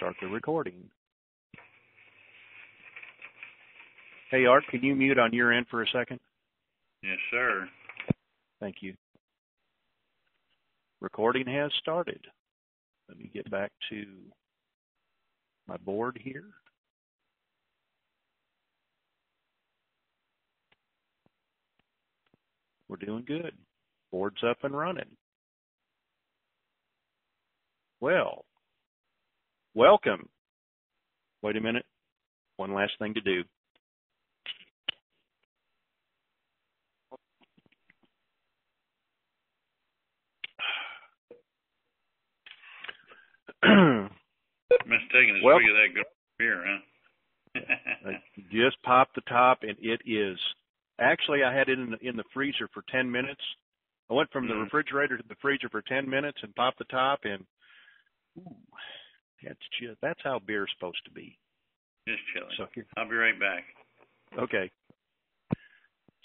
start the recording. Hey, Art, can you mute on your end for a second? Yes, sir. Thank you. Recording has started. Let me get back to my board here. We're doing good. Board's up and running. Well, welcome. Wait a minute. One last thing to do. Must taking a swig of that good beer, huh? I just popped the top, and it is. Actually, I had it in the freezer for 10 minutes. I went from the refrigerator to the freezer for 10 minutes and popped the top, and that's how beer's supposed to be. Just chilling. So I'll be right back. Okay.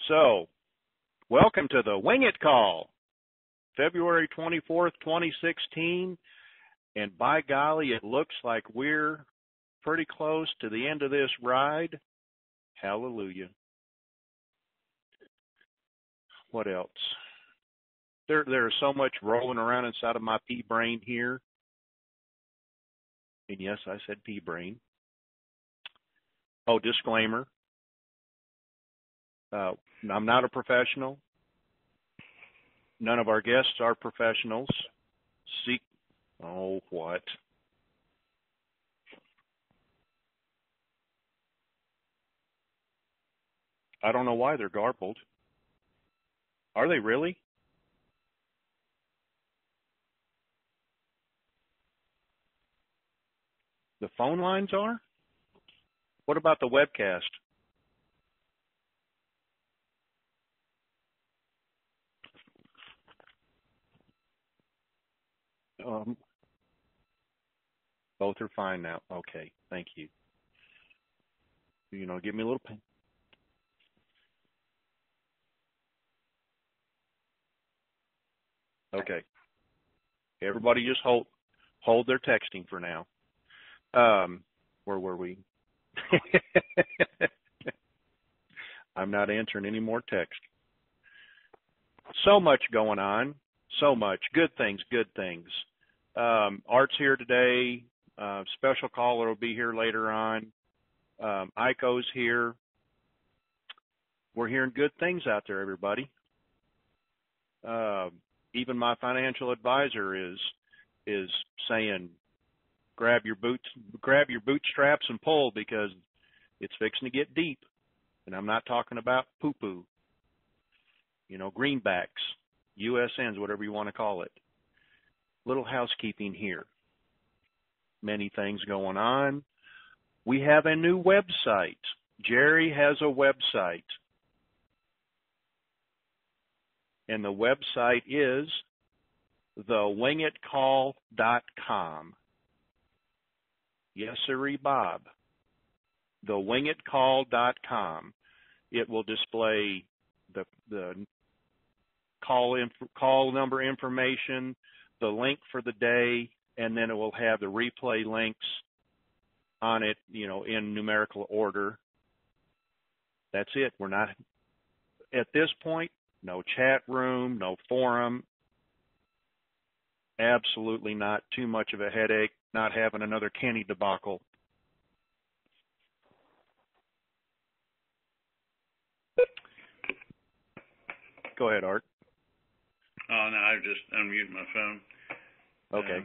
So, welcome to the Wing It Call, February 24th, 2016. And by golly, it looks like we're pretty close to the end of this ride. Hallelujah. What else? There's so much rolling around inside of my pea brain here. And yes, I said pea brain. Oh, disclaimer. I'm not a professional. None of our guests are professionals. Oh, what? I don't know why they're garbled. Are they really? The phone lines are? What about the webcast? Both are fine now. Okay, thank you. Give me a little pen. Okay. Everybody just hold their texting for now. Where were we? I'm not answering any more text. So much going on. So much. Good things, good things. Art's here today. Special caller will be here later on. Ico's here. We're hearing good things out there, everybody. Even my financial advisor is saying, grab your bootstraps and pull, because it's fixing to get deep. And I'm not talking about poo-poo. Greenbacks, USNs, whatever you want to call it. Little housekeeping here. Many things going on. We have a new website. Jerry has a website. And the website is thewingitcall.com. Yes, sirree, Bob. Thewingitcall.com. It will display the call number information, the link for the day, and then it will have the replay links on it, in numerical order. That's it. We're not, at this point, no chat room, no forum. Absolutely not too much of a headache, not having another Kenny debacle. Go ahead, Art. Oh, no, I just unmuted my phone. Okay.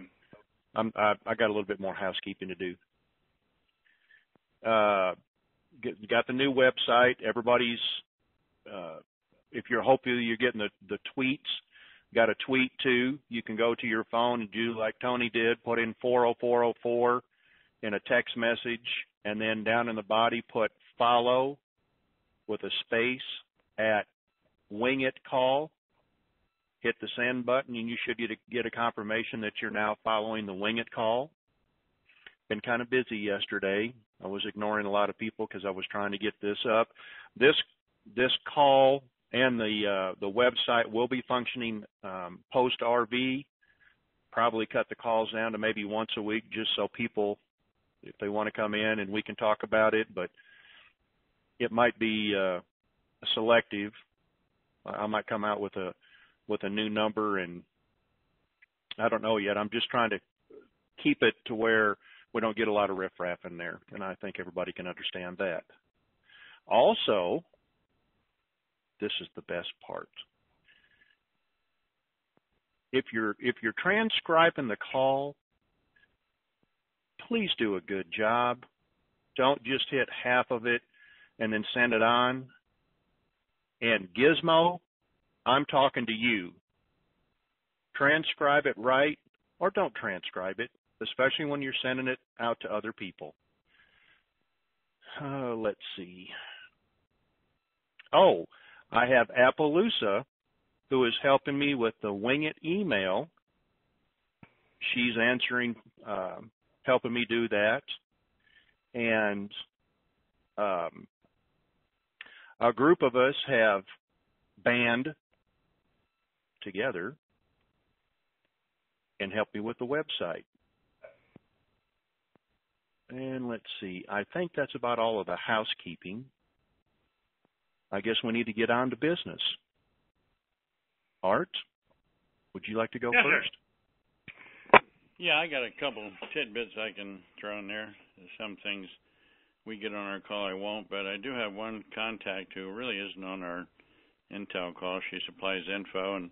I got a little bit more housekeeping to do. Got the new website. Everybody's, if hopefully you're getting the tweets, got a tweet too. You can go to your phone and do like Tony did, put in 40404 in a text message, and then down in the body put follow with a space at Wing It Call. Hit the send button, and you should get a confirmation that you're now following the Wing It Call. Been kind of busy yesterday. I was ignoring a lot of people because I was trying to get this up. This call and the website will be functioning post RV. Probably cut the calls down to maybe once a week, just so people if they want to come in and we can talk about it, but it might be selective. I might come out with a new number, and I don't know yet. I'm just trying to keep it to where we don't get a lot of riffraff in there, and I think everybody can understand that. Also, this is the best part. If you're transcribing the call, please do a good job. Don't just hit half of it and then send it on. And Gizmo, I'm talking to you. Transcribe it right, or don't transcribe it, especially when you're sending it out to other people. Let's see. Oh, I have Appaloosa, who is helping me with the WINGIT email. She's answering, helping me do that. And a group of us have band together and helped me with the website. And let's see, I think that's about all of the housekeeping. I guess we need to get on to business. Art, would you like to go first? Sir. Yeah, I got a couple tidbits I can throw in there. Some things we get on our call I won't, but I do have one contact who really isn't on our Intel call. She supplies info, and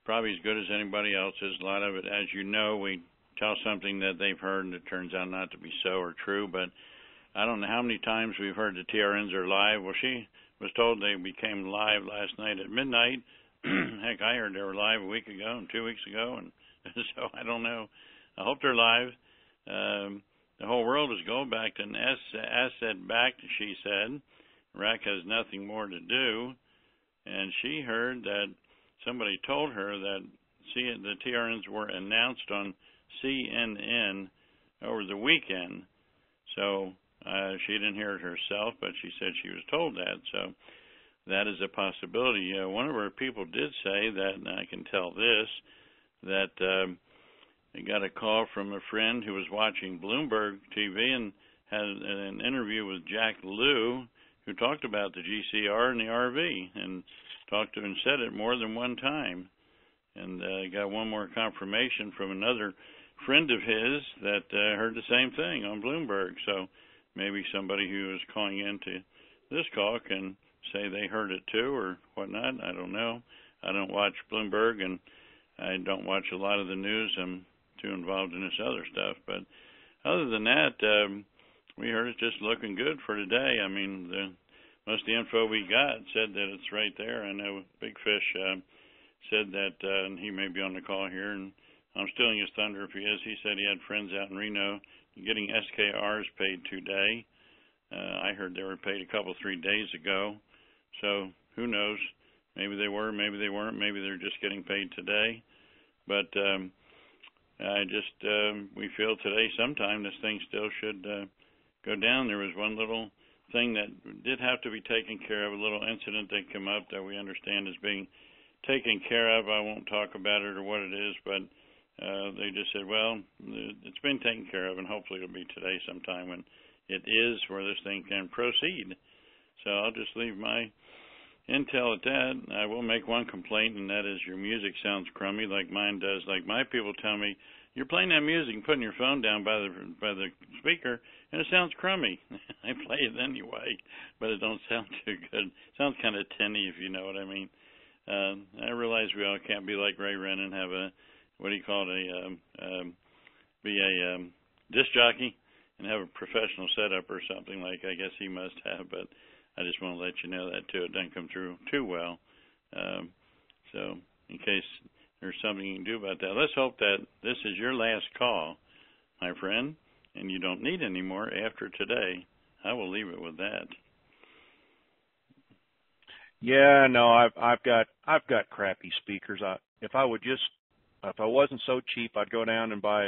probably as good as anybody else's. A lot of it, as you know, we tell something that they've heard and it turns out not to be so or true, but I don't know how many times we've heard the TRNs are live. Well, she was told they became live last night at midnight. Heck, I heard they were live a week ago and 2 weeks ago, and so I don't know. I hope they're live. The whole world is going back to an asset backed, she said. Iraq has nothing more to do, and she heard that somebody told her that the TRNs were announced on CNN over the weekend. So she didn't hear it herself, but she said she was told that. So that is a possibility. One of our people did say that, and I can tell this, that they got a call from a friend who was watching Bloomberg TV and had an interview with Jack Lew, who talked about the GCR and the RV and talked to and said it more than one time. And got one more confirmation from another friend of his that heard the same thing on Bloomberg. So maybe somebody who is calling into this call can say they heard it too or whatnot. I don't know. I don't watch Bloomberg, and I don't watch a lot of the news. I'm too involved in this other stuff. But other than that, we heard it's just looking good for today. I mean, most of the info we got said that it's right there. I know Big Fish said that, and he may be on the call here, and I'm stealing his thunder if he is. He said he had friends out in Reno getting SKRs paid today. I heard they were paid 3 days ago. So who knows? Maybe they were, maybe they weren't, maybe they're just getting paid today. But we feel today sometime this thing still should go down. There was one little thing that did have to be taken care of, a little incident that came up that we understand is being taken care of. I won't talk about it or what it is, but they just said, well, it's been taken care of, and hopefully it'll be today sometime when it is where this thing can proceed. So I'll just leave my intel at that. I will make one complaint, and that is your music sounds crummy like mine does. Like my people tell me, you're playing that music and putting your phone down by the speaker, and it sounds crummy. I play it anyway, but it don't sound too good. It sounds kind of tinny, if you know what I mean. I realize we all can't be like Ray Wren and have a, what do you call it, be a disc jockey and have a professional setup or something like I guess he must have, but I just want to let you know that too. It doesn't come through too well. So in case there's something you can do about that. Let's hope that this is your last call, my friend, and you don't need any more after today. I will leave it with that. Yeah, no, I've got crappy speakers. If I wasn't so cheap, I'd go down and buy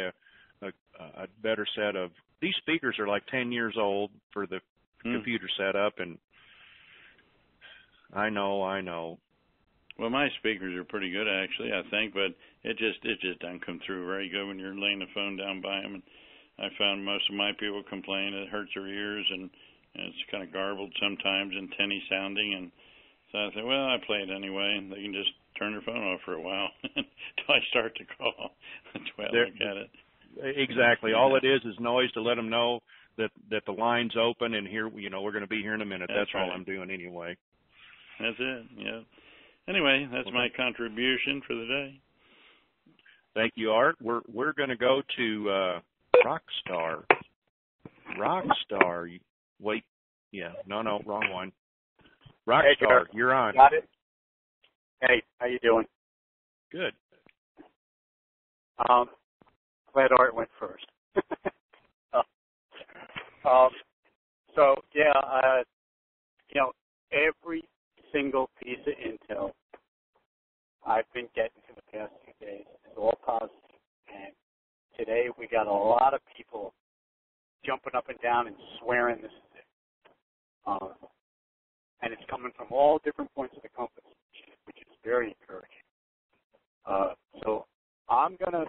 a better set of. These speakers are like 10 years old for the computer setup, and I know. Well, my speakers are pretty good actually, I think, but it just doesn't come through very good when you're laying the phone down by them. And I found most of my people complain it hurts their ears and it's kind of garbled sometimes and tinny sounding. And so I said, well, I play it anyway. They can just turn their phone off for a while until I start to call. That's the way I look at it. Exactly. All it is noise to let them know that the line's open and here, we're going to be here in a minute. That's right. all I'm doing anyway. That's it. Yeah. Anyway, that's my contribution for the day. Thank you, Art. We're going to go to Rockstar. Rockstar. Wait. Yeah. No, wrong one. Rockstar, hey, you're on. Got it? Hey, how you doing? Good. Glad Art went first. Every single piece of intel I've been getting for the past few days is all positive. And today we got a lot of people jumping up and down and swearing this is it. And it's coming from all different points of the company, which is very encouraging. So I'm gonna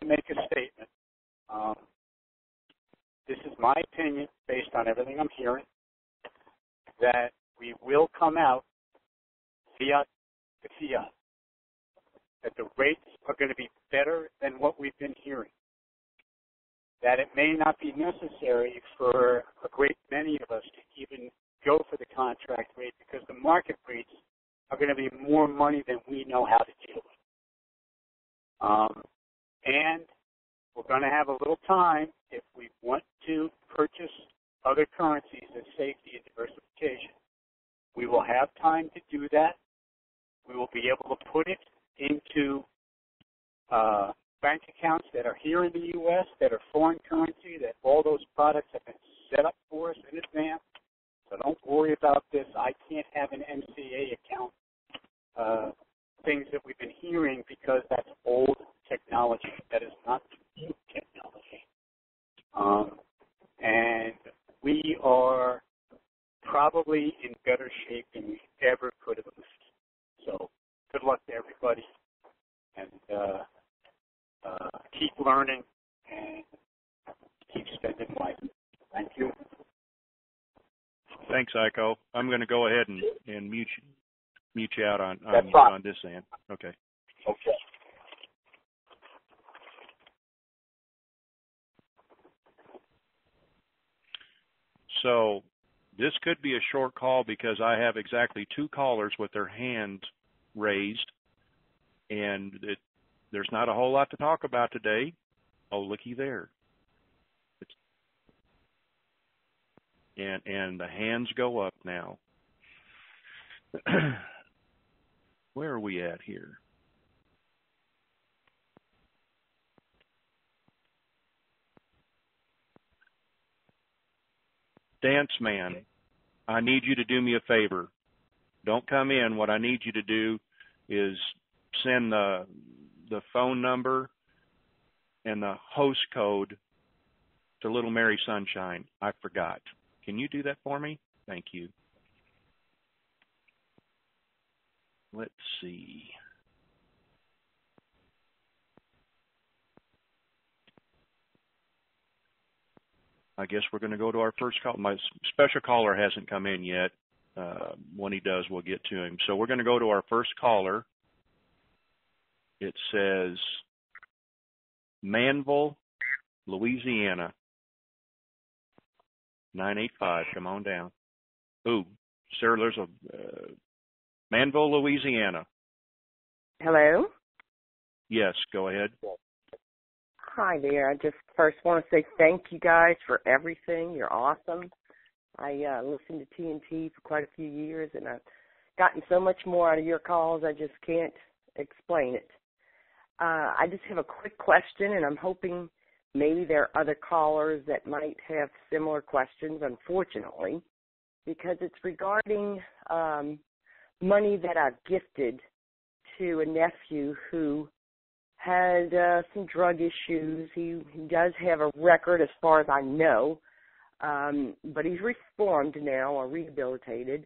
make a statement. This is my opinion based on everything I'm hearing, that we will come out fiat to fiat, that the rates are going to be better than what we've been hearing, that it may not be necessary for a great many of us to even go for the contract rate because the market rates are going to be more money than we know how to deal with. And we're going to have a little time if we want to purchase other currencies as safety and diversification. We will have time to do that. We will be able to put it into bank accounts that are here in the U.S., that are foreign currency, that all those products have been set up for us in advance. So don't worry about this. I can't have an MCA account, things that we've been hearing because that's old technology. That is not new technology. And we are probably in better shape than we ever could have lived. So good luck to everybody, and keep learning and keep spending life. Thank you. Thanks, Iko. I'm going to go ahead and mute you out on this end. Okay. Okay. So this could be a short call because I have exactly 2 callers with their hands raised, and there's not a whole lot to talk about today. Oh, looky there. And the hands go up now. Where are we at here? Dance Man, I need you to do me a favor. Don't come in. What I need you to do is send the phone number and the host code to Little Mary Sunshine. I forgot. Can you do that for me? Thank you. Let's see. I guess we're going to go to our first call. My special caller hasn't come in yet. When he does, we'll get to him. So we're going to go to our first caller. It says Manville, Louisiana. 985. Come on down. Ooh, sir, there's a Manville, Louisiana. Hello? Yes, go ahead. Hi there. I just first want to say thank you guys for everything. You're awesome. I listened to TNT for quite a few years, and I've gotten so much more out of your calls, I just can't explain it. I just have a quick question, and I'm hoping maybe there are other callers that might have similar questions, unfortunately, because it's regarding money that I've gifted to a nephew who had some drug issues. He does have a record as far as I know, but he's reformed now or rehabilitated,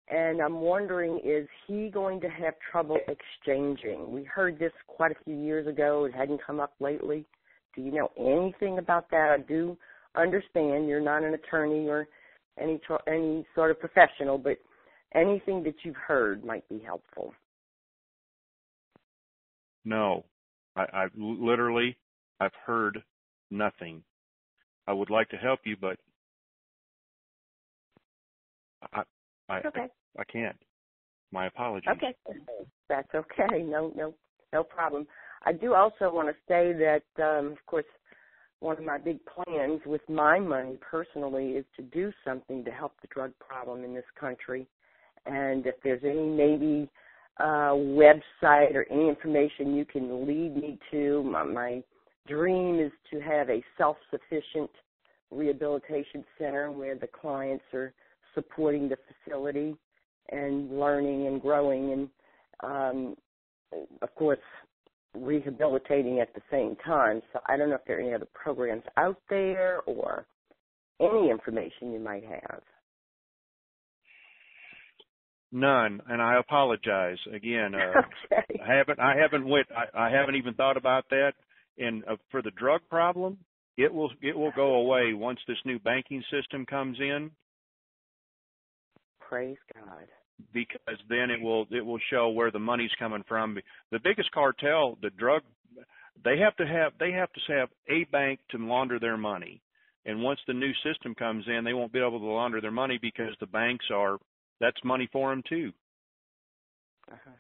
and I'm wondering, is he going to have trouble exchanging? We heard this quite a few years ago. It hadn't come up lately. Do you know anything about that? I do understand you're not an attorney or any sort of professional, but anything that you've heard might be helpful. No, I've heard nothing. I would like to help you, but I can't. My apologies. Okay, that's okay. No problem. I do also want to say that, of course, one of my big plans with my money personally is to do something to help the drug problem in this country. And if there's any maybe website or any information you can lead me to, my dream is to have a self-sufficient rehabilitation center where the clients are supporting the facility and learning and growing and, of course, rehabilitating at the same time. So I don't know if there are any other programs out there or any information you might have. None, and I apologize again. Okay. I haven't even thought about that. And for the drug problem, it will go away once this new banking system comes in. Praise God. Because then it will show where the money's coming from. The biggest cartel, the drug, they have to have a bank to launder their money. And once the new system comes in, they won't be able to launder their money because the banks that's money for them too. Uh-huh.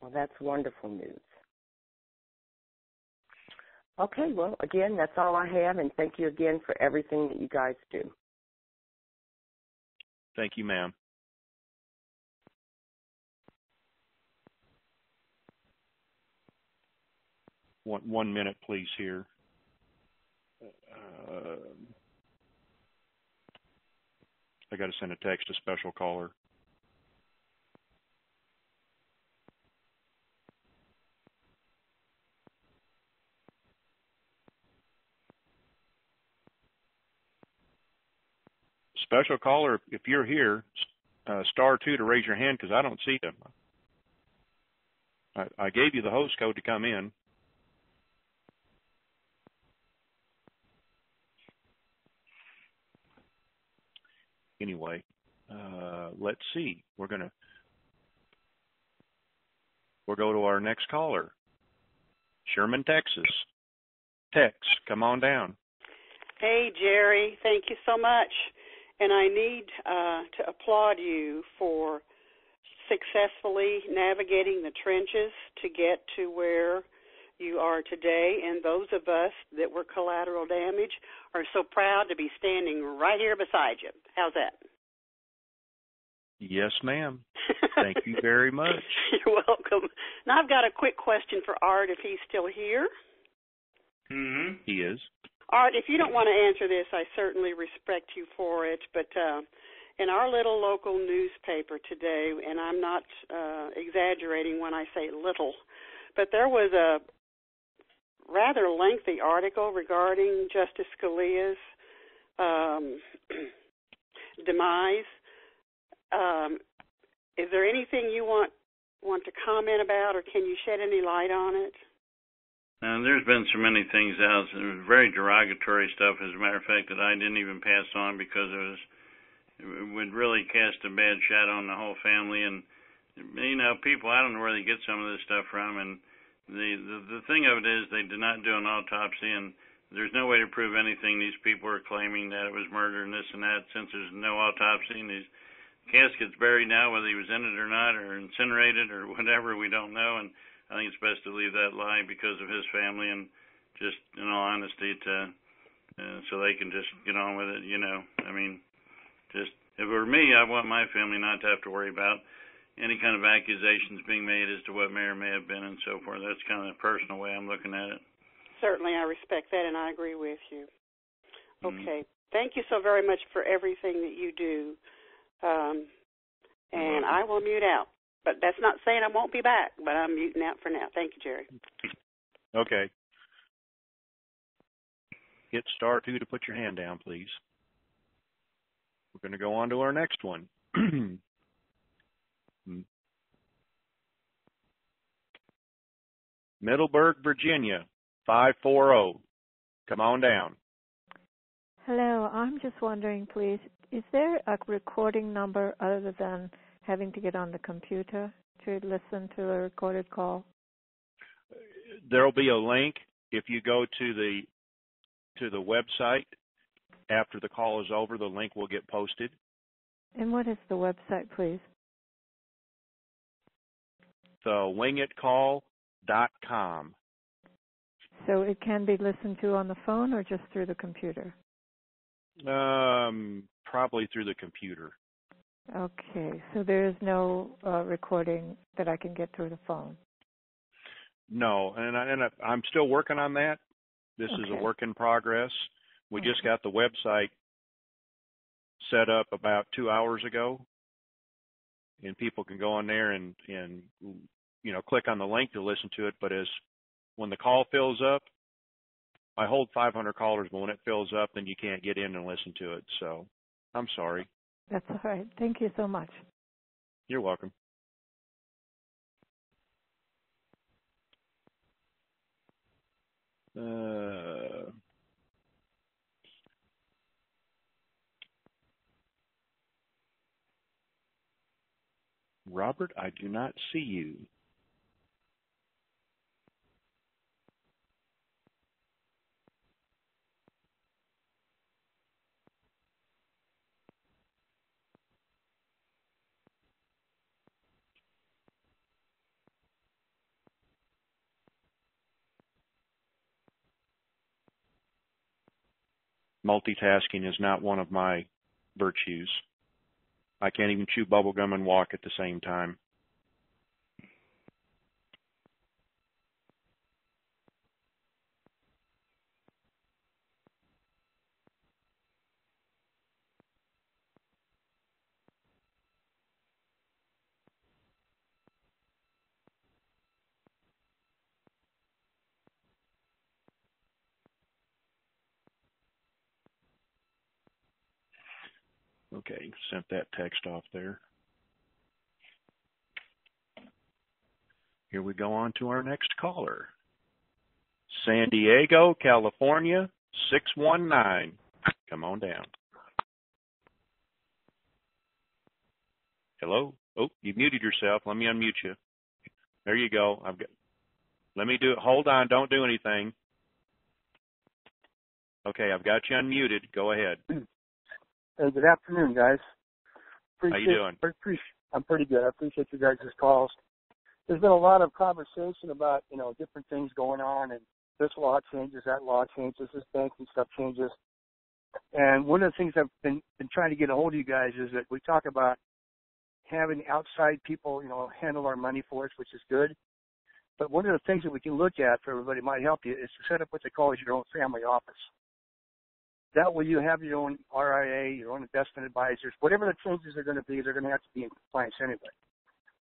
Well, that's wonderful news. Okay, well, again, that's all I have, and thank you again for everything that you guys do. Thank you, ma'am. One minute, please, here. I got to send a text to special caller. Special caller, if you're here, *2 to raise your hand because I don't see them. I gave you the host code to come in. Anyway, let's see. We'll go to our next caller. Sherman, Texas. Tex, come on down. Hey, Jerry, thank you so much. And I need to applaud you for successfully navigating the trenches to get to where you are today. And those of us that were collateral damage are so proud to be standing right here beside you. How's that? Yes, ma'am. Thank you very much. You're welcome. Now, I've got a quick question for Art if he's still here. Mm-hmm. He is. Art, if you don't want to answer this, I certainly respect you for it, but in our little local newspaper today, and I'm not exaggerating when I say little, but there was a rather lengthy article regarding Justice Scalia's demise. Is there anything you want to comment about, or can you shed any light on it? There's been so many things out. It was very derogatory stuff, as a matter of fact, that I didn't even pass on because it would really cast a bad shadow on the whole family. And, people, I don't know where they get some of this stuff from. And the thing of it is they did not do an autopsy, and there's no way to prove anything. These people are claiming that it was murder and this and that since there's no autopsy. And these casket's buried now, whether he was in it or not, or incinerated or whatever, we don't know. And I think it's best to leave that lie because of his family and just, in all honesty, so they can just get on with it, Just, if it were me, I want my family not to have to worry about any kind of accusations being made as to what may or may have been and so forth. That's kind of the personal way I'm looking at it. Certainly, I respect that, and I agree with you. Okay. Mm-hmm. Thank you so very much for everything that you do. And I will mute out. But that's not saying I won't be back, but I'm muting out for now. Thank you, Jerry. Okay. Hit *2 to put your hand down, please. We're going to go on to our next one. Middleburg, Virginia, 540. Come on down. Hello. I'm just wondering, please, is there a recording number other than having to get on the computer to listen to a recorded call? There'll be a link if you go to the website after the call is over. The link will get posted. And what is the website, please? WINGITcall.com. So it can be listened to on the phone or just through the computer? Probably through the computer. Okay. So there is no recording that I can get through the phone? No, and I'm still working on that. This is a work in progress. We just got the website set up about 2 hours ago, and people can go on there and click on the link to listen to it. But when the call fills up, I hold 500 callers, but when it fills up, then you can't get in and listen to it. So I'm sorry. That's all right. Thank you so much. You're welcome. Robert, I do not see you. Multitasking is not one of my virtues. I can't even chew bubble gum and walk at the same time. Okay, sent that text off there. Here we go on to our next caller. San Diego, California, 619. Come on down. Hello? Oh, you muted yourself. Let me unmute you. There you go. Let me do it. Hold on. Don't do anything. Okay, I've got you unmuted. Go ahead. Hey, good afternoon, guys. How you doing? I'm pretty good. I appreciate you guys' calls. There's been a lot of conversation about, different things going on, and this law changes, that law changes, this banking stuff changes. And one of the things I've been trying to get a hold of you guys is that we talk about having outside people, handle our money for us, which is good. But one of the things that we can look at for everybody might help you is to set up what they call as your own family office. That way you have your own RIA, your own investment advisors. Whatever the changes are going to be, they're going to have to be in compliance anyway.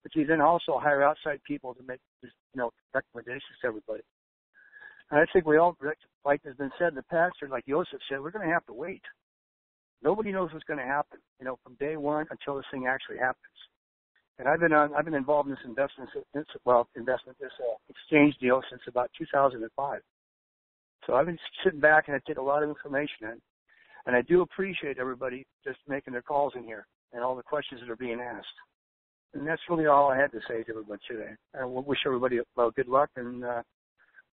But you then also hire outside people to make, recommendations to everybody. And I think we all, like has been said in the past, or like Joseph said, we're going to have to wait. Nobody knows what's going to happen, from day one until this thing actually happens. And I've been involved in this exchange deal since about 2005. So I've been sitting back and I take a lot of information in. And I do appreciate everybody just making their calls in here and all the questions that are being asked. And that's really all I had to say to everybody today. I wish everybody good luck, and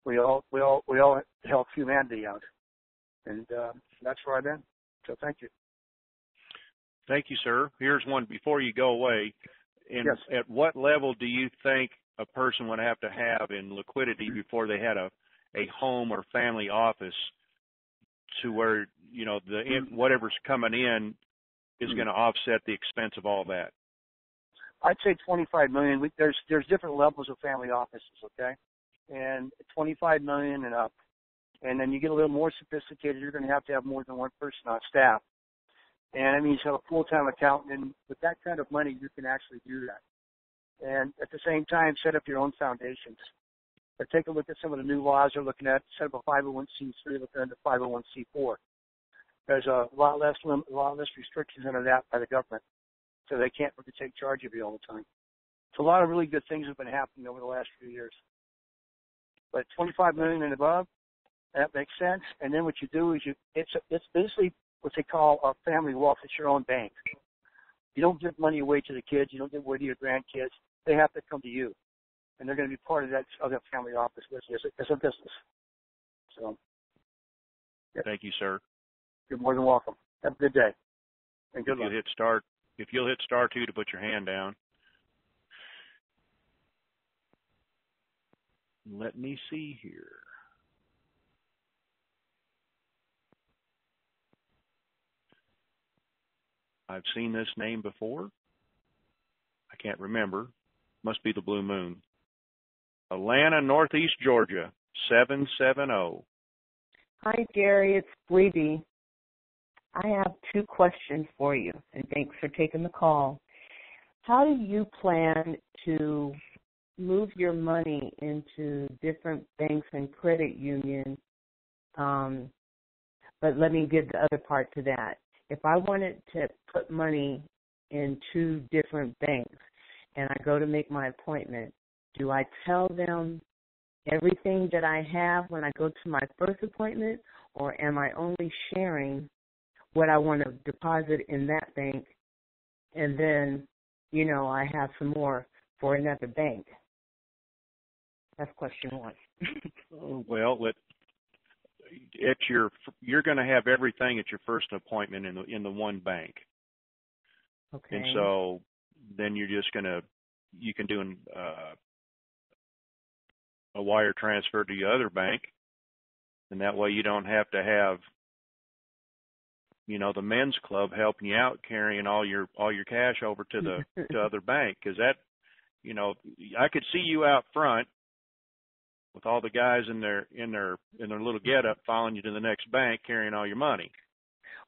we all help humanity out. And that's where I've been. So thank you. Thank you, sir. Here's one before you go away. Yes. At what level do you think a person would have to have in liquidity before they had a home or family office to where, whatever's coming in is going to offset the expense of all that? I'd say $25 million. There's different levels of family offices, okay? And $25 million and up. And then you get a little more sophisticated, you're going to have more than one person on staff. And that means you have a full-time accountant. And with that kind of money, you can actually do that. And at the same time, set up your own foundations. But take a look at some of the new laws they're looking at. Set up a 501c3, look into 501c4. There's a lot less restrictions under that by the government, so they can't really take charge of you all the time. So a lot of really good things have been happening over the last few years. But $25 million and above, That makes sense. And then what you do is it's basically what they call a family wealth. It's your own bank. You don't give money away to the kids. You don't give away to your grandkids. They have to come to you, and they're going to be part of that other family office with you as a business. So, yeah. Thank you, sir. You're more than welcome. Have a good day, and good luck. If you'll hit star 2 to put your hand down. Let me see here. I've seen this name before. I can't remember. Must be the Blue Moon. Atlanta, Northeast Georgia, 770. Hi, Gary. It's Bleedy. I have 2 questions for you, and thanks for taking the call. How do you plan to move your money into different banks and credit unions? But let me give the other part to that. If I wanted to put money in 2 different banks and I go to make my appointment, do I tell them everything that I have when I go to my first appointment, or am I only sharing what I want to deposit in that bank, and then, I have some more for another bank? That's question 1. Well, you're going to have everything at your first appointment in the one bank. Okay. And so then you're just you can do a wire transfer to your other bank, and that way you don't have to have the men's club helping you out carrying all your cash over to the other bank, because that I could see you out front with all the guys in their little getup following you to the next bank carrying all your money.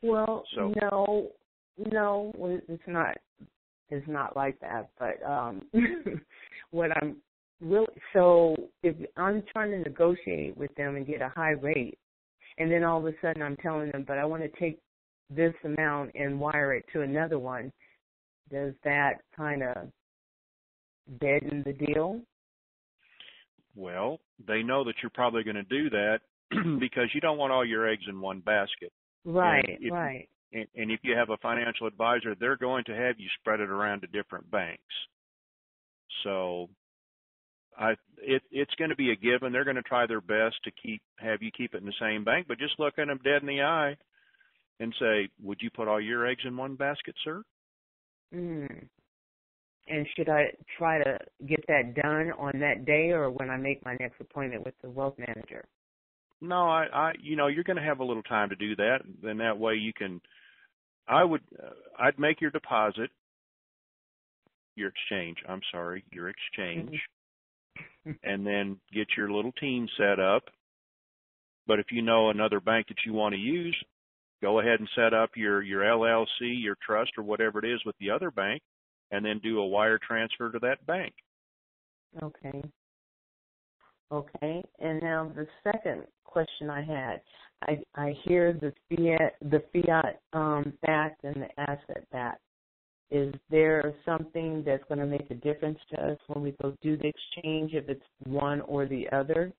Well, no, it's not like that. But what I'm really, so if I'm trying to negotiate with them and get a high rate, and then all of a sudden I'm telling them, but I want to take this amount and wire it to another one, does that kind of deaden the deal? Well, they know that you're probably going to do that because you don't want all your eggs in one basket. Right, right. And if you have a financial advisor, they're going to have you spread it around to different banks. So it's going to be a given. They're going to try their best to have you keep it in the same bank, but just look at them dead in the eye and say, would you put all your eggs in one basket, sir? And should I try to get that done on that day or when I make my next appointment with the wealth manager? No, you're going to have a little time to do that. Then that way you can, I'd make your deposit, your exchange, and then get your little team set up. But if you know another bank that you want to use, go ahead and set up your LLC, your trust, or whatever it is with the other bank, and then do a wire transfer to that bank. Okay. And now the second question I had, I hear the fiat backed and the asset backed. Is there something that's going to make a difference to us when we go do the exchange if it's one or the other?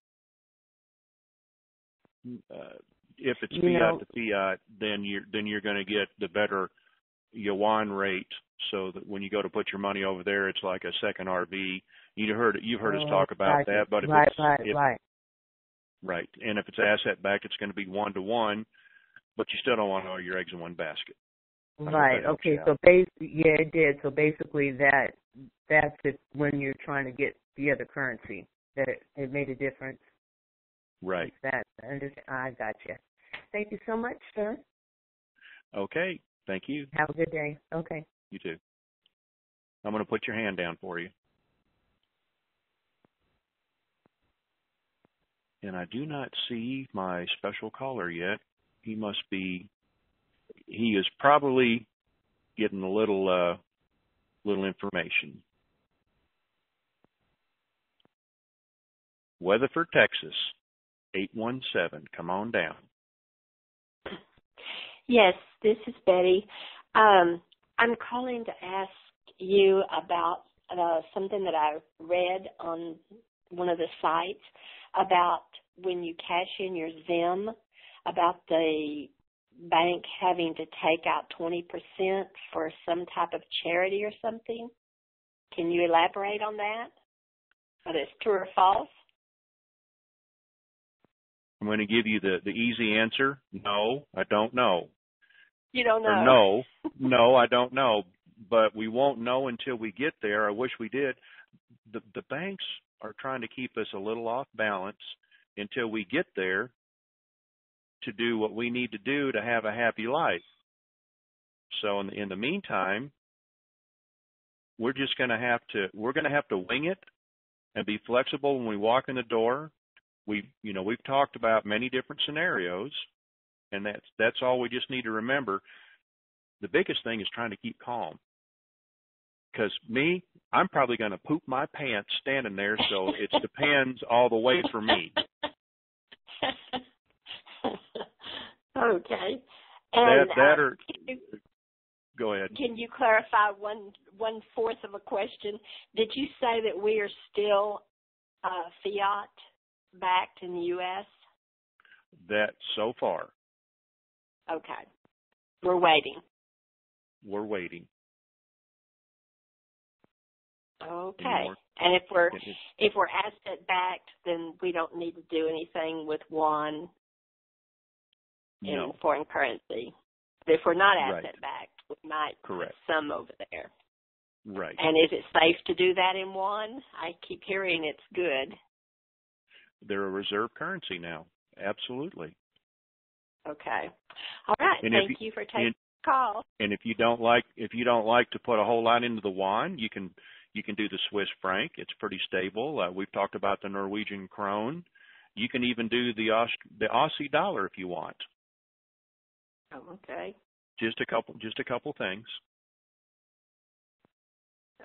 If it's fiat to fiat, then you're going to get the better yuan rate, so that when you go to put your money over there, it's like a second RV. You've heard us talk about that, but if right, and if it's asset backed, it's going to be 1-to-1, but you still don't want all your eggs in one basket. Right. Okay. So it did. So basically, that's it when you're trying to get the other currency, that it made a difference. Right. I got you. Thank you so much, sir. Okay. Thank you. Have a good day. Okay. You too. I'm going to put your hand down for you. And I do not see my special caller yet. He is probably getting a little information. Weatherford, Texas, 817. Come on down. Yes, this is Betty. I'm calling to ask you about something that I read on one of the sites about when you cash in your Zim about the bank having to take out 20% for some type of charity or something? Can you elaborate on that? Whether it's true or false? I'm going to give you the easy answer. No, I don't know. You don't know? Or no, I don't know. But we won't know until we get there. I wish we did. The banks are trying to keep us a little off balance until we get there to do what we need to do to have a happy life. So in the meantime, we're going to have to wing it and be flexible when we walk in the door. We've talked about many different scenarios, and that's all we just need to remember. The biggest thing is trying to keep calm. Because I'm probably going to poop my pants standing there, so it depends all the way for me. Okay. And go ahead. Can you clarify one fourth of a question? Did you say that we are still fiat backed in the U.S.? That so far. Okay. We're waiting. We're waiting. Okay. And if we're asset backed, then we don't need to do anything with yuan in foreign currency. But if we're not asset backed, we might put some over there. Right. And is it safe to do that in yuan? I keep hearing it's good. They're a reserve currency now. Absolutely. Okay. All right. Thank you for taking the call. And if you don't like to put a whole lot into the yuan, you can do the Swiss franc. It's pretty stable. We've talked about the Norwegian krone. You can even do the Aussie dollar if you want. Oh, okay. Just a couple things.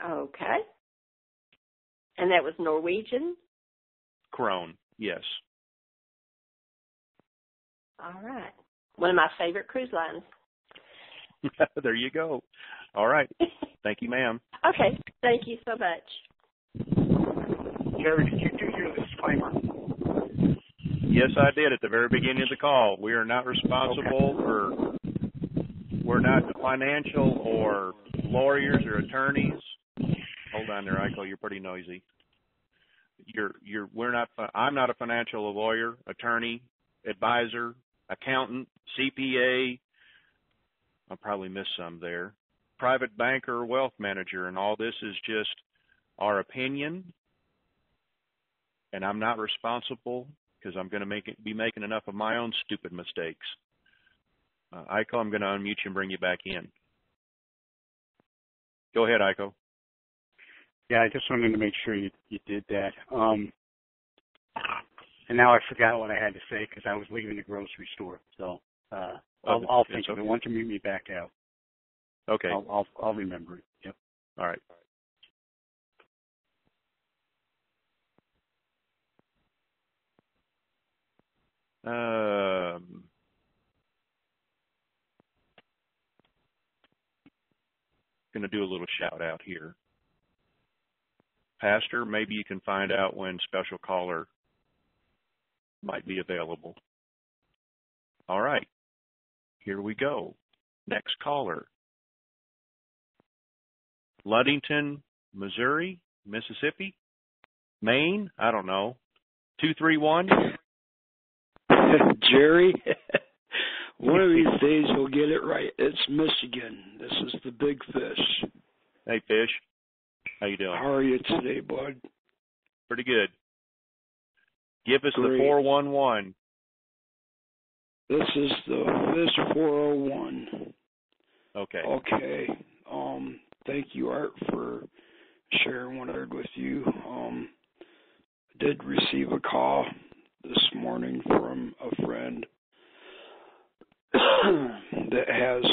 Okay. And that was Norwegian? Krone, yes. All right. One of my favorite cruise lines. There you go. All right. Thank you, ma'am. Okay. Thank you so much. Jerry, did you do your disclaimer? Yes, I did at the very beginning of the call. We are not responsible for, we're not financial or lawyers or attorneys. Hold on there, Iko, you're pretty noisy. I'm not a financial lawyer, attorney, advisor, accountant, CPA. I'll probably miss some there. Private banker, wealth manager, and all this is just our opinion. And I'm not responsible because I'm going to be making enough of my own stupid mistakes. Iko, I'm going to unmute you and bring you back in. Go ahead, Iko. Yeah, I just wanted to make sure you did that. And now I forgot what I had to say because I was leaving the grocery store. So I'll think of it. Once you meet me back out. Okay. I'll remember it. Yep. All right. Going to do a little shout out here. Pastor, maybe you can find out when special caller might be available. All right. Here we go. Next caller. Ludington, Missouri, Mississippi, Maine, I don't know. 231. Jerry, one of these days we'll get it right. It's Michigan. This is the Big Fish. Hey, Fish. How you doing? How are you today, bud? Pretty good. Give us Great. the 411. This is the Fish 401. Okay. Okay. Thank you, Art, for sharing what I heard with you. I did receive a call this morning from a friend that has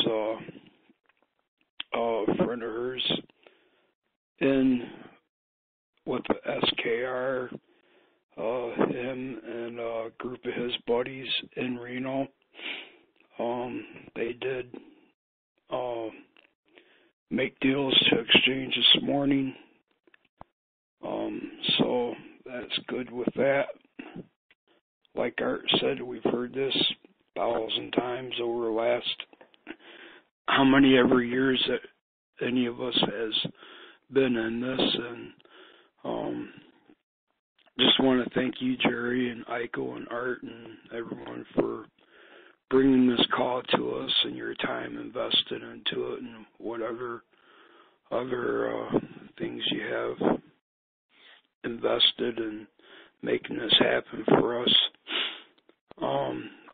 a friend of hers in with the SKR, him and a group of his buddies in Reno. They did make deals to exchange this morning. So that's good with that. like Art said, we've heard this 1,000 times over the last how many ever years that any of us has been in this, and just want to thank you, Jerry and Iko and Art and everyone for bringing this call to us and your time invested into it and whatever other things you have invested in making this happen for us.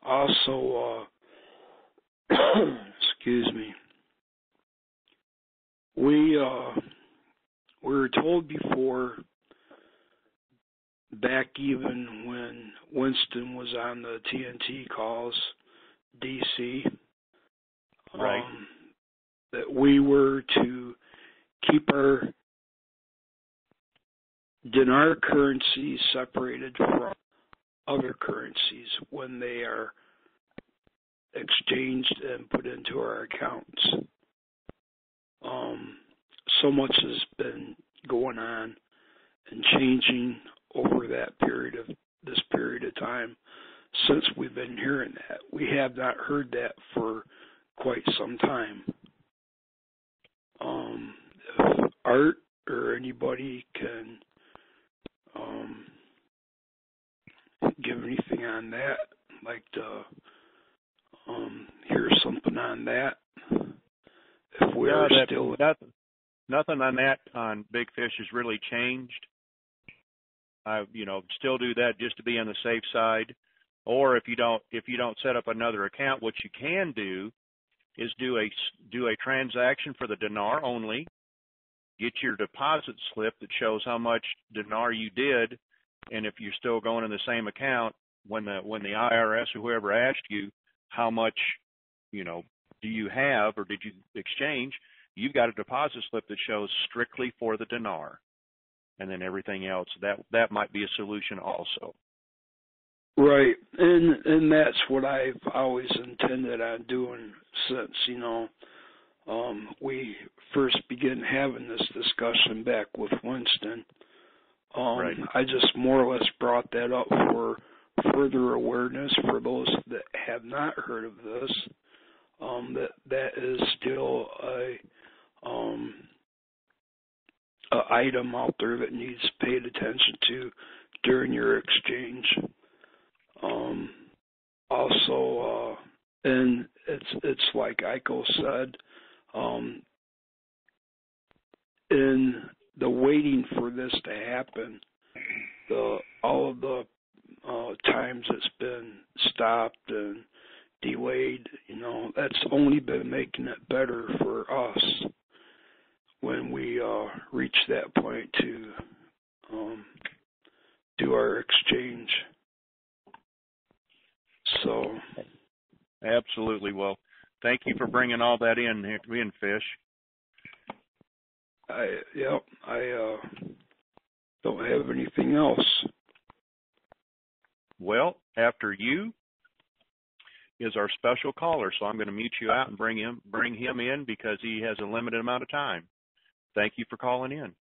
Also, excuse me, we were told before, back even when Winston was on the TNT calls, DC, right, that we were to keep our dinar currency separated from other currencies when they are exchanged and put into our accounts. So much has been going on and changing over this period of time since we've been hearing that. We have not heard that for quite some time. If Art or anybody can give anything on that, I'd like to hear something on that. If we are still nothing on that on Big Fish has really changed. I still do that just to be on the safe side. Or if you don't set up another account, what you can do is do a transaction for the dinar only. Get your deposit slip that shows how much dinar you did, and if you're still going in the same account, when the IRS or whoever asked you how much, do you have or did you exchange, you've got a deposit slip that shows strictly for the dinar, and then everything else. That might be a solution also. Right, and that's what I've always intended on doing since, we first began having this discussion back with Winston. Right. I just more or less brought that up for further awareness for those that have not heard of this. That is still a item out there that needs paid attention to during your exchange. Also, and it's like Iko said, in the waiting for this to happen, all of the times it's been stopped and delayed, that's only been making it better for us when we reach that point to do our exchange. So, absolutely. Well, thank you for bringing all that in Fish. I don't have anything else. Well, after you is our special caller, so I'm going to mute you out and bring him in because he has a limited amount of time. Thank you for calling in.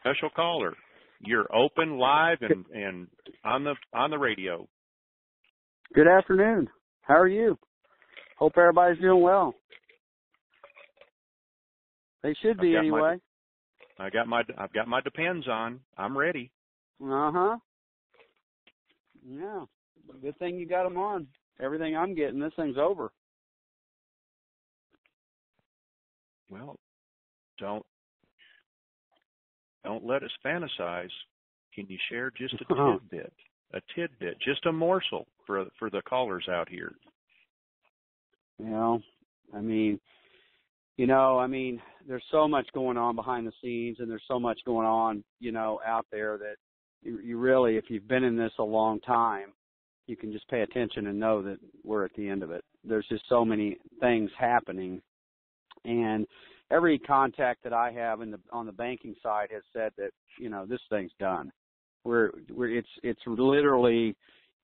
Special caller, you're open, live, and on the radio. Good afternoon. How are you? Hope everybody's doing well. They should be anyway. I've got my Depends on. I'm ready. Yeah. Good thing you got them on. Everything I'm getting, this thing's over. Well, don't let us fantasize. Can you share just a tidbit, just a morsel for the callers out here? There's so much going on behind the scenes, and there's so much going on, out there that you really, if you've been in this a long time, you can just pay attention and know that we're at the end of it. There's just so many things happening, and every contact that I have on the banking side has said that this thing's done. It's literally,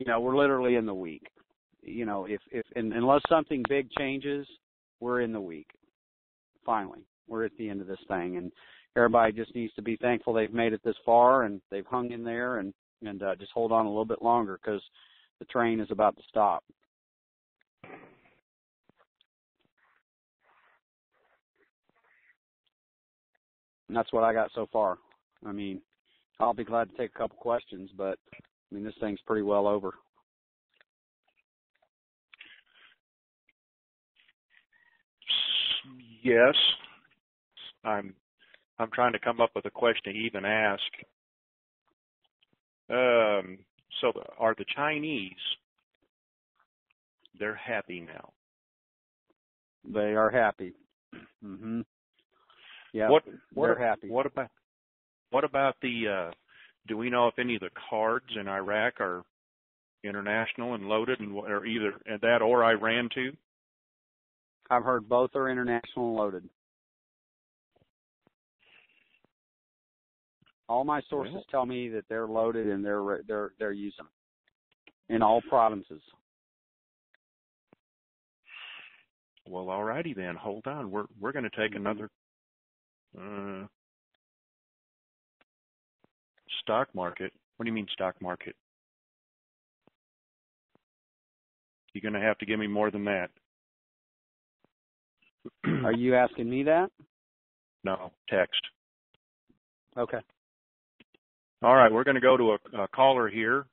we're literally in the week. Unless something big changes, we're in the week. Finally, we're at the end of this thing, and everybody just needs to be thankful they've made it this far and they've hung in there and just hold on a little bit longer because the train is about to stop. And that's what I got so far. I mean, I'll be glad to take a couple questions, but I mean, this thing's pretty well over. Yes. I'm trying to come up with a question to even ask. So are the Chinese, they're happy now? They are happy. Mm-hmm. Yeah, they're happy. What about the, do we know if any of the cards in Iraq are international and loaded, or either that or Iran too? I've heard both are international and loaded. All my sources tell me that they're loaded and they're using them in all provinces. Well, all righty then. Hold on. We're going to take another stock market. What do you mean stock market? You're going to have to give me more than that. Are you asking me that? No, text. Okay. All right, we're going to go to a caller here.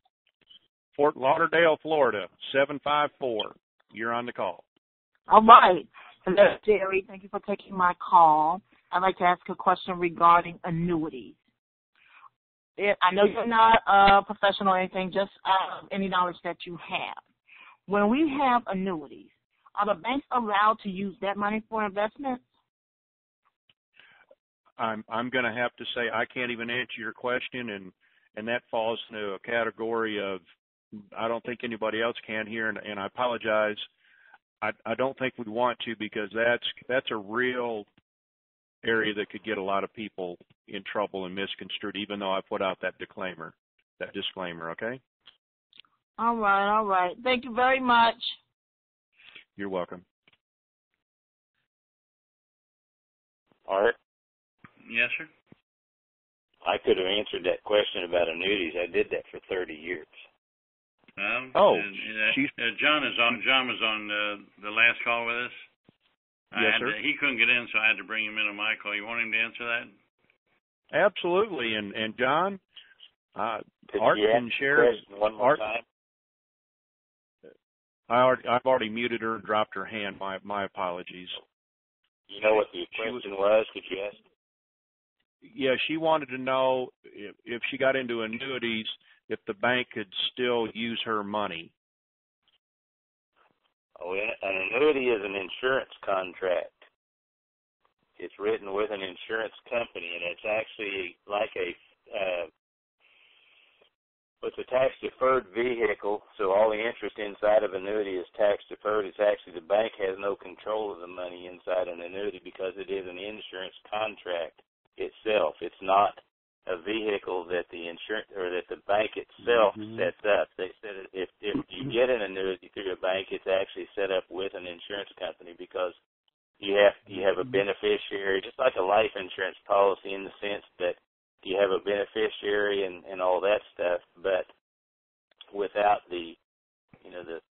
Fort Lauderdale, Florida, 754. You're on the call. All right. Hello, Jerry. Thank you for taking my call. I'd like to ask a question regarding annuities. I know you're not a professional or anything, just any knowledge that you have. When we have annuities, are the banks allowed to use that money for investments? I'm going to have to say I can't even answer your question, and that falls into a category of I don't think anybody else can here, and I apologize. I don't think we want to because that's a real area that could get a lot of people in trouble and misconstrued, even though I put out that disclaimer, okay? All right. Thank you very much. You're welcome. Art? Yes, sir. I could have answered that question about annuities. I did that for 30 years. John was on the last call with us. Yes, sir. He couldn't get in, so I had to bring him in on my call. You want him to answer that? Absolutely. And John, Art can share. One more time. I've already muted her and dropped her hand. My apologies. You know what the question was? Could you ask? Yeah, she wanted to know if she got into annuities, if the bank could still use her money. Oh, an annuity is an insurance contract. It's written with an insurance company, and it's actually like it's a tax-deferred vehicle, so all the interest inside of annuity is tax-deferred. It's actually the bank has no control of the money inside an annuity because it is an insurance contract itself. It's not a vehicle that the insurance or that the bank itself sets up. They said if you get an annuity through a bank, it's actually set up with an insurance company because you have a beneficiary, just like a life insurance policy in the sense that you have a beneficiary and all that stuff, but without the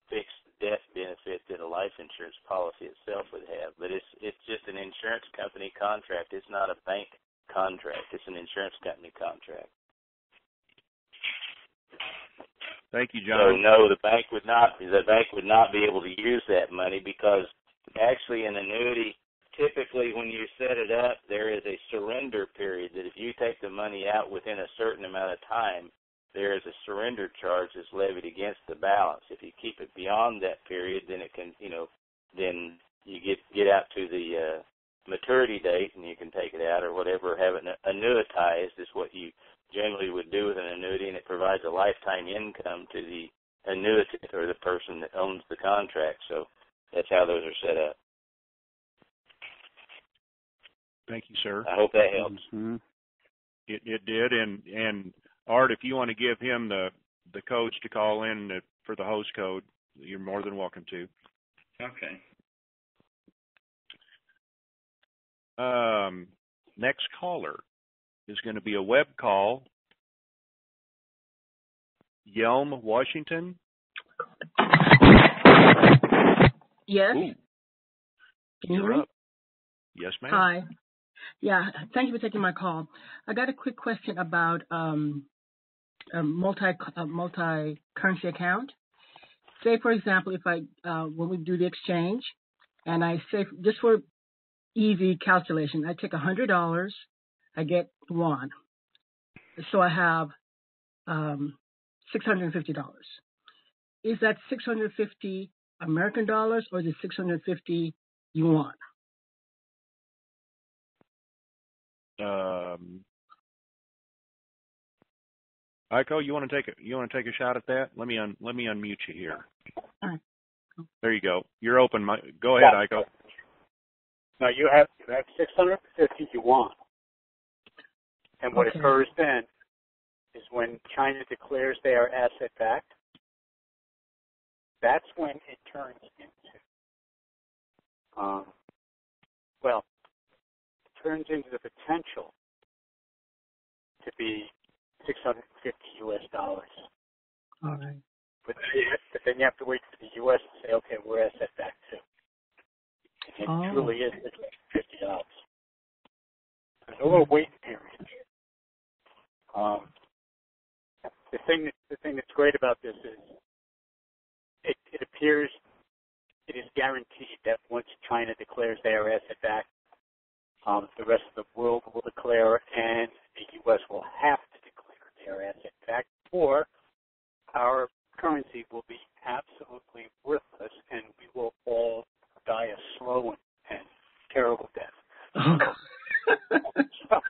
fixed death benefit that a life insurance policy itself would have. But it's just an insurance company contract. It's not a bank contract. It's an insurance company contract. Thank you, John. So no, the bank would not be able to use that money because actually an annuity, typically when you set it up, there is a surrender period that if you take the money out within a certain amount of time, there is a surrender charge that's levied against the balance. If you keep it beyond that period, then it can, then you get out to the maturity date and you can take it out or whatever. Have it annuitized is what you generally would do with an annuity, and it provides a lifetime income to the annuitant or the person that owns the contract. So that's how those are set up. Thank you, sir. I hope that helps. Mm-hmm. It did, and Art, if you want to give him the codes to call in for the host code, you're more than welcome to. Okay. next caller is going to be a web call. Yelm, Washington. Yes. Ooh. Can you hear me? Up. Yes, ma'am. Hi. Yeah, thank you for taking my call. I got a quick question about a multi-currency account. Say, for example, if I when we do the exchange, and I say just for easy calculation, I take $100, I get yuan, so I have $650. Is that 650 American dollars or is it 650 yuan? Iko, you want to take a shot at that? Let me unmute you here. All right. There you go. You're open. Go ahead, Iko. No, you have 650 yuan, and what occurs then is when China declares they are asset backed. That's when it turns into the potential to be $650 US. All right. But then you have to wait for the US to say, okay, we're asset backed too. And it truly is $50. There's a little waiting period. The thing that's great about this is it appears it is guaranteed that once China declares they are asset backed, the rest of the world will declare, and the U.S. will have to declare they are asset backed, or our currency will be absolutely worthless, and we will all die a slow and terrible death. So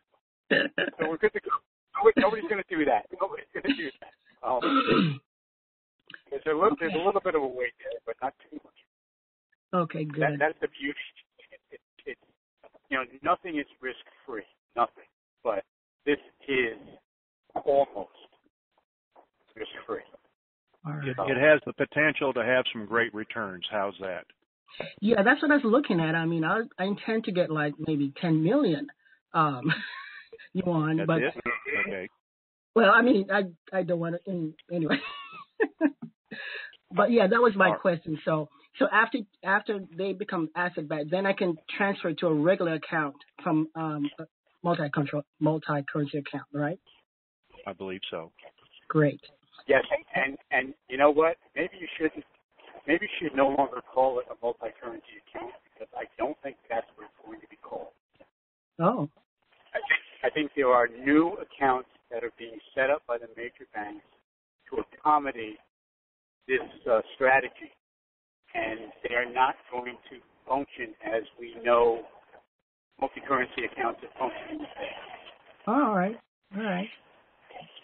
we're good to go. Nobody's going to do that. Nobody's going to do that. There's a little bit of a wait there, but not too much. Okay, good. That's the beauty. Nothing is risk-free, nothing. But this is almost risk-free. All right. It has the potential to have some great returns. How's that? Yeah, that's what I was looking at. I mean, I intend to get like maybe 10 million yuan. That's but it? Okay. Well, I mean, I don't want to anyway. But yeah, that was my question. So after they become asset backed, then I can transfer it to a regular account from a multi-currency account, right? I believe so. Great. Yes, and you know what? Maybe you should no longer call it a multi-currency account, because I don't think that's what it's going to be called. Oh. I think there are new accounts that are being set up by the major banks to accommodate this strategy, and they are not going to function as we know multi-currency accounts are functioning today. All right.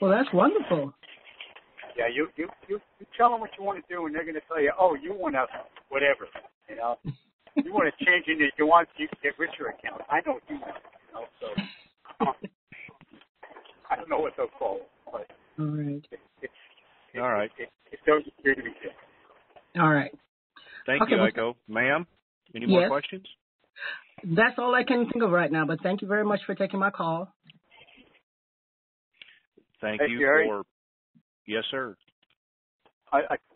Well, that's wonderful. Yeah, you tell them what you want to do, and they're going to tell you, oh, you want to whatever, you want to change it, you get richer account. I don't do that, so I don't know what they'll call it, but all right. All right. It does appear to be good. All right. Thank you, Iko. Ma'am, any more questions? That's all I can think of right now, but thank you very much for taking my call. Thank you for... Yes, sir.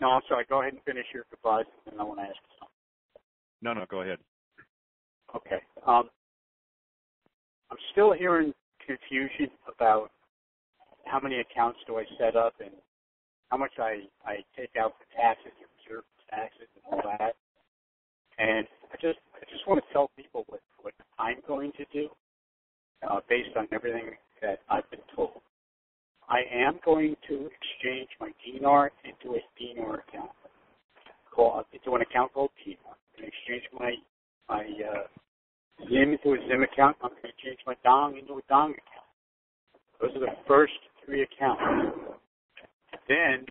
No, I'm sorry. Go ahead and finish your goodbyes, and I want to ask you something. No, go ahead. Okay. I'm still hearing confusion about how many accounts do I set up and how much I take out for taxes and reserve taxes and all that. And I just want to tell people what I'm going to do based on everything that I've been told. I am going to exchange my dinar into a dinar account. Into an account called dinar. I'm going to exchange my Zim into a Zim account. I'm going to change my Dong into a Dong account. Those are the first three accounts. Then,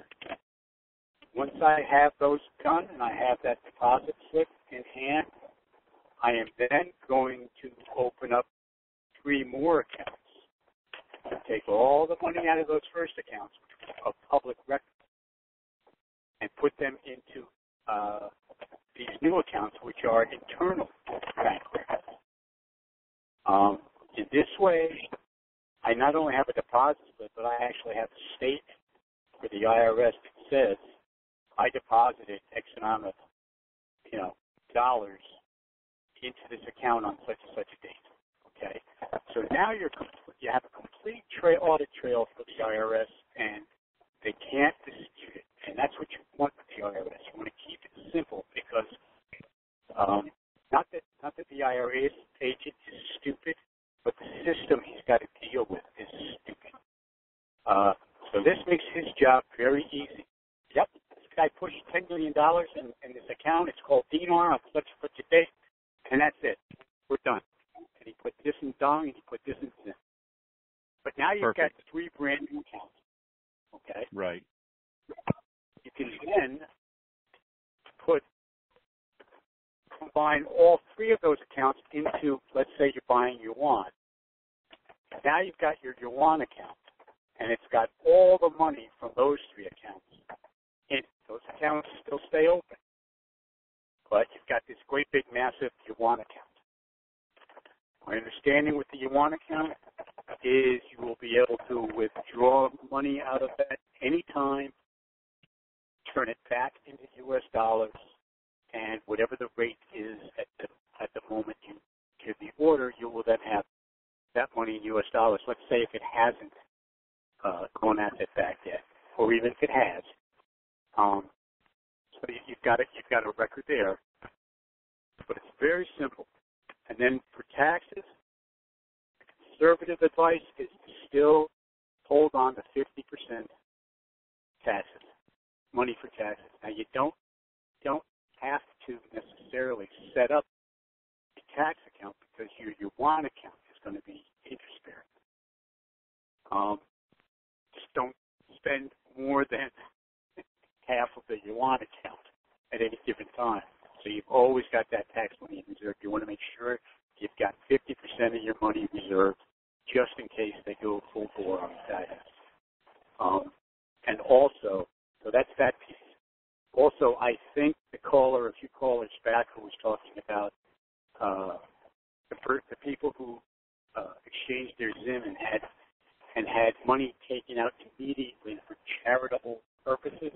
once I have those done and I have that deposit slip in hand, I am then going to open up three more accounts. Take all the money out of those first accounts, which are public record, and put them into these new accounts, which are internal bank records. In this way, I not only have a deposit slip, but I actually have a statement for the IRS that says I deposited X amount of, dollars into this account on such and such a date. Okay, so now you have a complete audit trail for the IRS, and they can't dispute it. And that's what you want with the IRS. You want to keep it simple because not that the IRS agent is stupid, but the system he's got to deal with is stupid. So this makes his job very easy. Yep, this guy pushed $10 million in this account. It's called Dinar on such and such a date, and that's it. We're done. And he put this in Dong, and he put this in Zim. But now you've got 3 brand new accounts. Okay? Right. You can then combine all 3 of those accounts into, let's say you're buying yuan. Now you've got your yuan account, and it's got all the money from those 3 accounts in it. Those accounts still stay open, but you've got this great big massive yuan account. My understanding with the yuan account is you will be able to withdraw money out of that anytime, turn it back into U.S. dollars, and whatever the rate is at the moment you give the order, you will then have that money in U.S. dollars. Let's say if it hasn't gone asset back yet, or even if it has. So you've got a record there, but it's very simple. And then for taxes, conservative advice is to still hold on to 50% taxes, money for taxes. Now you don't have to necessarily set up a tax account because your yuan account is going to be interest bearing. Just don't spend more than half of the yuan account at any given time. So you've always got that tax money in reserve. You want to make sure you've got 50% of your money reserved just in case they go full bore on the taxes. And also, so that's that piece. Also, I think the caller, a few callers back, who was talking about the people who exchanged their Zim and had money taken out immediately for charitable purposes.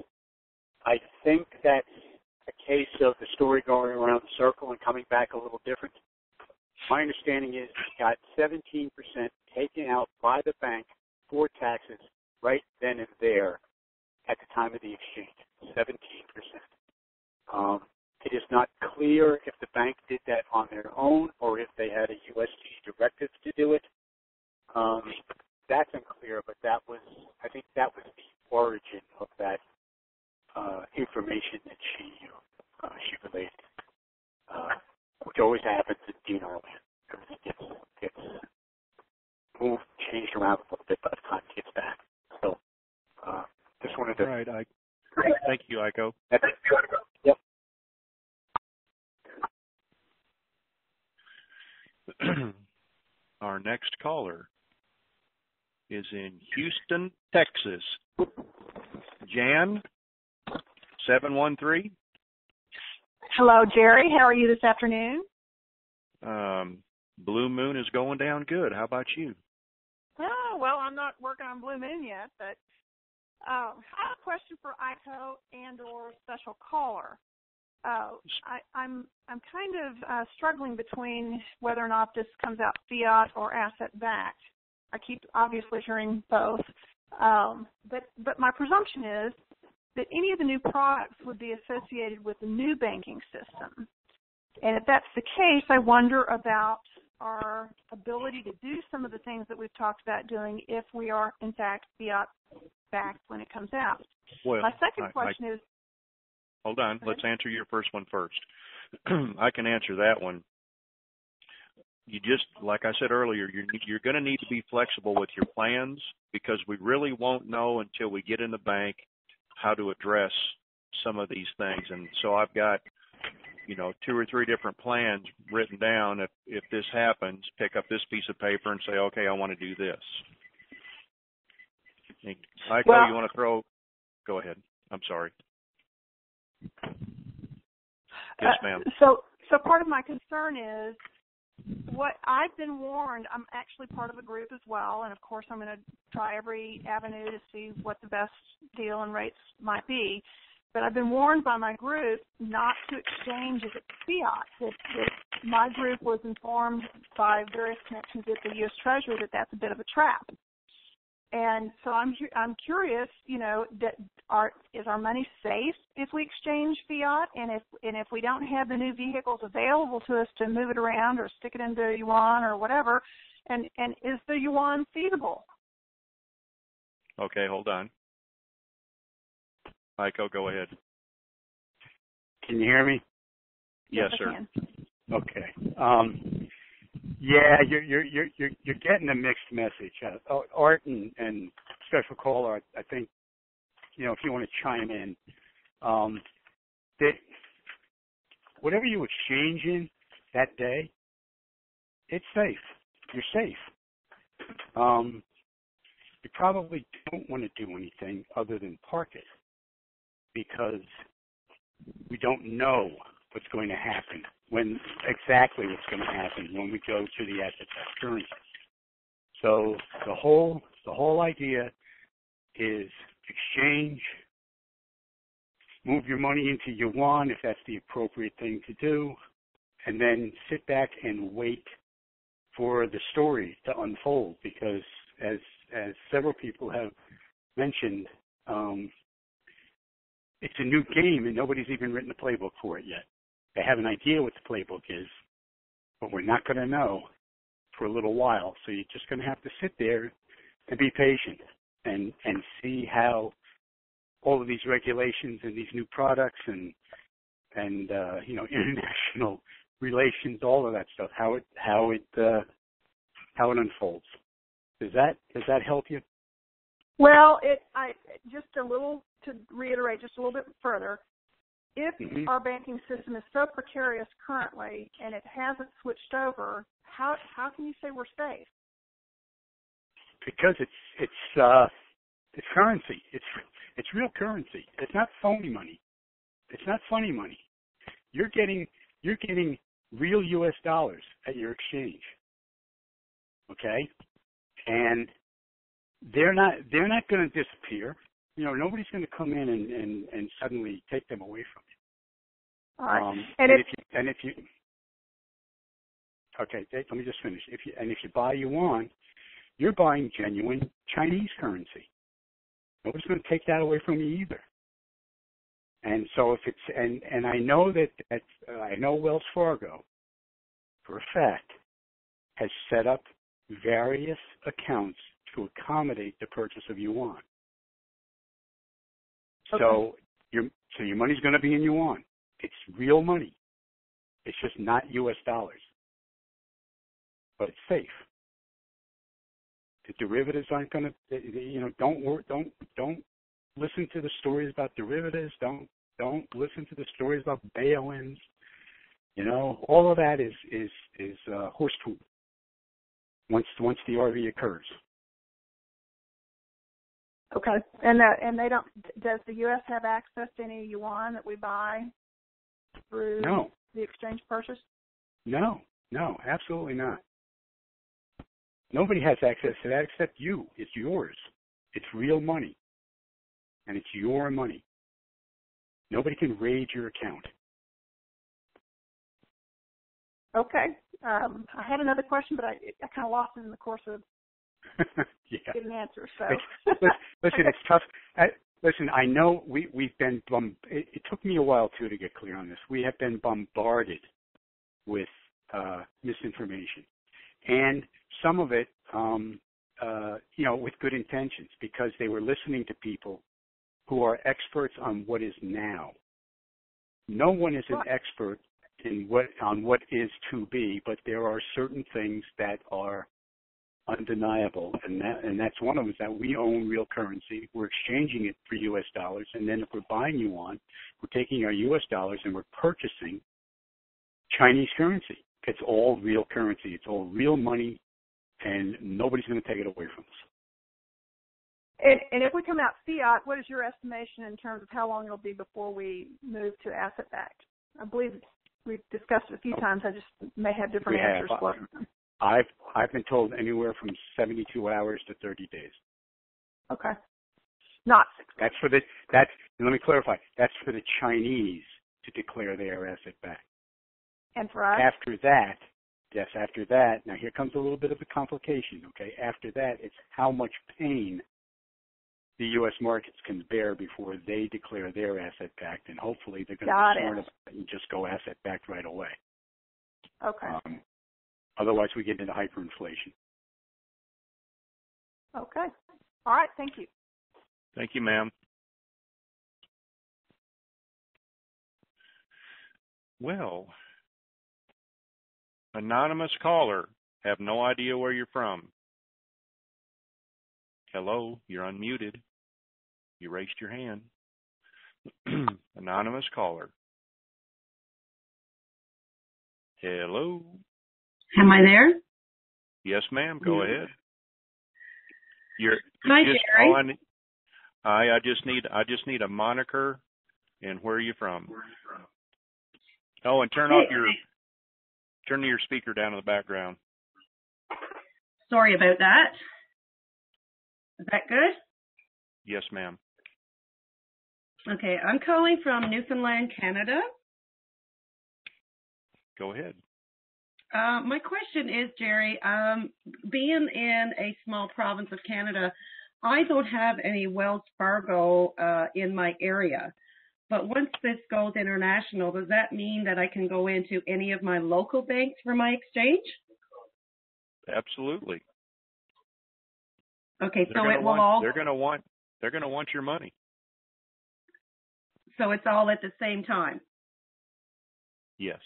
I think that's a case of the story going around the circle and coming back a little different. My understanding is it got 17% taken out by the bank for taxes right then and there at the time of the exchange, 17%. It is not clear if the bank did that on their own or if they had a USD directive to do it. That's unclear, but I think that was the origin of that information that she relayed, which always happens in Dinar land. Everything gets moved, changed around a little bit by the time it gets back. So just wanted to. Right. Thank you, Iko. Yep. Our next caller is in Houston, Texas. Jan, 713. Hello, Jerry. How are you this afternoon? Blue Moon is going down good. How about you? Oh, well, I'm not working on Blue Moon yet, but I have a question for Iko and or special caller. I'm kind of struggling between whether or not this comes out fiat or asset backed. I keep obviously hearing both, but my presumption is that any of the new products would be associated with the new banking system. And if that's the case, I wonder about our ability to do some of the things that we've talked about doing if we are, in fact, fiat-backed when it comes out. Well, my second question is... Hold on. Let's answer your first one first. I can answer that one. You just, like I said earlier, you're going to need to be flexible with your plans because we really won't know until we get in the bank how to address some of these things. And so I've got, 2 or 3 different plans written down. If this happens, pick up this piece of paper and say, okay, I want to do this. Iko, you want to throw? Go ahead. I'm sorry. Yes, ma'am. So part of my concern is what I've been warned, I'm actually part of a group as well, and of course I'm going to try every avenue to see what the best deal and rates might be. But I've been warned by my group not to exchange if it's fiat. That my group was informed by various connections at the U.S. Treasury that that's a bit of a trap. And so I'm curious, you know, is our money safe if we exchange fiat, and if we don't have the new vehicles available to us to move it around or stick it into yuan or whatever, and is the yuan feasible? Okay, hold on. Michael, go ahead. Can you hear me? Yes, I sir. can. Okay. Yeah, you're getting a mixed message. Art and special caller, I think, you know, if you want to chime in, that whatever you exchange in that day, it's safe. You're safe. You probably don't want to do anything other than park it, because we don't know what's going to happen, exactly what's going to happen when we go to the asset-backed currency. So the whole idea is exchange, move your money into yuan if that's the appropriate thing to do, and then sit back and wait for the story to unfold, because as several people have mentioned, it's a new game and nobody's even written a playbook for it yet. They have an idea what the playbook is, but we're not going to know for a little while. So you're just going to have to sit there and be patient and see how all of these regulations and these new products and you know, international relations, all of that stuff, how it unfolds. Does that help you? Well, just a little to reiterate just a little bit further. If our banking system is so precarious currently and it hasn't switched over, how can you say we're safe? Because it's currency. It's real currency. It's not phony money. It's not funny money. You're getting real U.S. dollars at your exchange. Okay? And they're not going to disappear. You know, nobody's going to come in and suddenly take them away from you. All right. Okay, let me just finish. If you buy yuan, you're buying genuine Chinese currency. Nobody's going to take that away from you either. And so if it's and I know that I know Wells Fargo, for a fact, has set up various accounts to accommodate the purchase of yuan. Okay. So your money's going to be in yuan. It's real money. It's just not U.S. dollars, but it's safe. The derivatives aren't going to, you know, don't listen to the stories about derivatives. Don't listen to the stories about bail-ins. You know, all of that is horse poop once the RV occurs. Okay. And they don't. Does the U.S. have access to any yuan that we buy through the exchange purchase? No, absolutely not. Nobody has access to that except you. It's yours. It's real money, and it's your money. Nobody can raid your account. Okay. I had another question, but I kind of lost it in the course of getting answers. So listen, it's tough. Listen, I know we've been it took me a while too to get clear on this. We have been bombarded with misinformation, and some of it, you know, with good intentions, because they were listening to people who are experts on what is now. No one is an expert on what is to be, but there are certain things that are undeniable, and that's one of them, is that we own real currency. We're exchanging it for U.S. dollars, and then if we're buying yuan, we're taking our U.S. dollars and we're purchasing Chinese currency. It's all real currency. It's all real money, and nobody's going to take it away from us. And if we come out fiat, what is your estimation in terms of how long it'll be before we move to asset-backed? I believe we've discussed it a few times. I just may have different answers for them. I've been told anywhere from 72 hours to 30 days. Okay. Not 6 months. Let me clarify. That's for the Chinese to declare their asset back. And for us? After that, now here comes a little bit of a complication, okay? After that, it's how much pain the U.S. markets can bear before they declare their asset backed, and hopefully they're going to be smart about it and just go asset backed right away. Okay. Otherwise, we get into hyperinflation. Okay. All right. Thank you. Thank you, ma'am. Well, anonymous caller, have no idea where you're from. Hello, you're unmuted. You raised your hand. Anonymous caller. Hello. Am I there? Yes, ma'am. Go ahead. Hi, Jerry. I just need a moniker and where are you from? Oh, and turn your speaker down in the background. Sorry about that. Is that good? Yes, ma'am. Okay, I'm calling from Newfoundland, Canada. Go ahead. My question is, Jerry, being in a small province of Canada, I don't have any Wells Fargo in my area. But once this goes international, does that mean that I can go into any of my local banks for my exchange? Absolutely. Okay, so it will all. They're going to want your money. So it's all at the same time. Yes.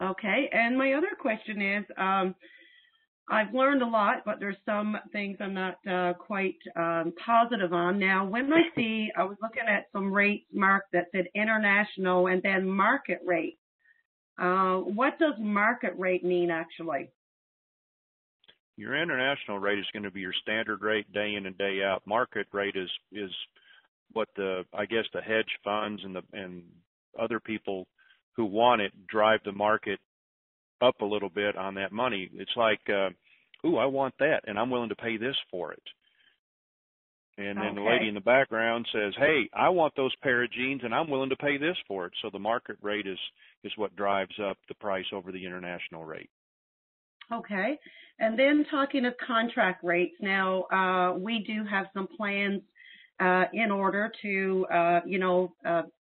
Okay, and my other question is, I've learned a lot, but there's some things I'm not quite positive on. Now, when I was looking at some rates marked that said international and then market rate. What does market rate mean actually? Your international rate is going to be your standard rate day in and day out. Market rate is what the hedge funds and other people who want it drive the market up a little bit on that money. It's like, I want that, and I'm willing to pay this for it. And then the lady in the background says, hey, I want those pair of jeans, and I'm willing to pay this for it. So the market rate is what drives up the price over the international rate. Okay. And then talking of contract rates, now we do have some plans in order to,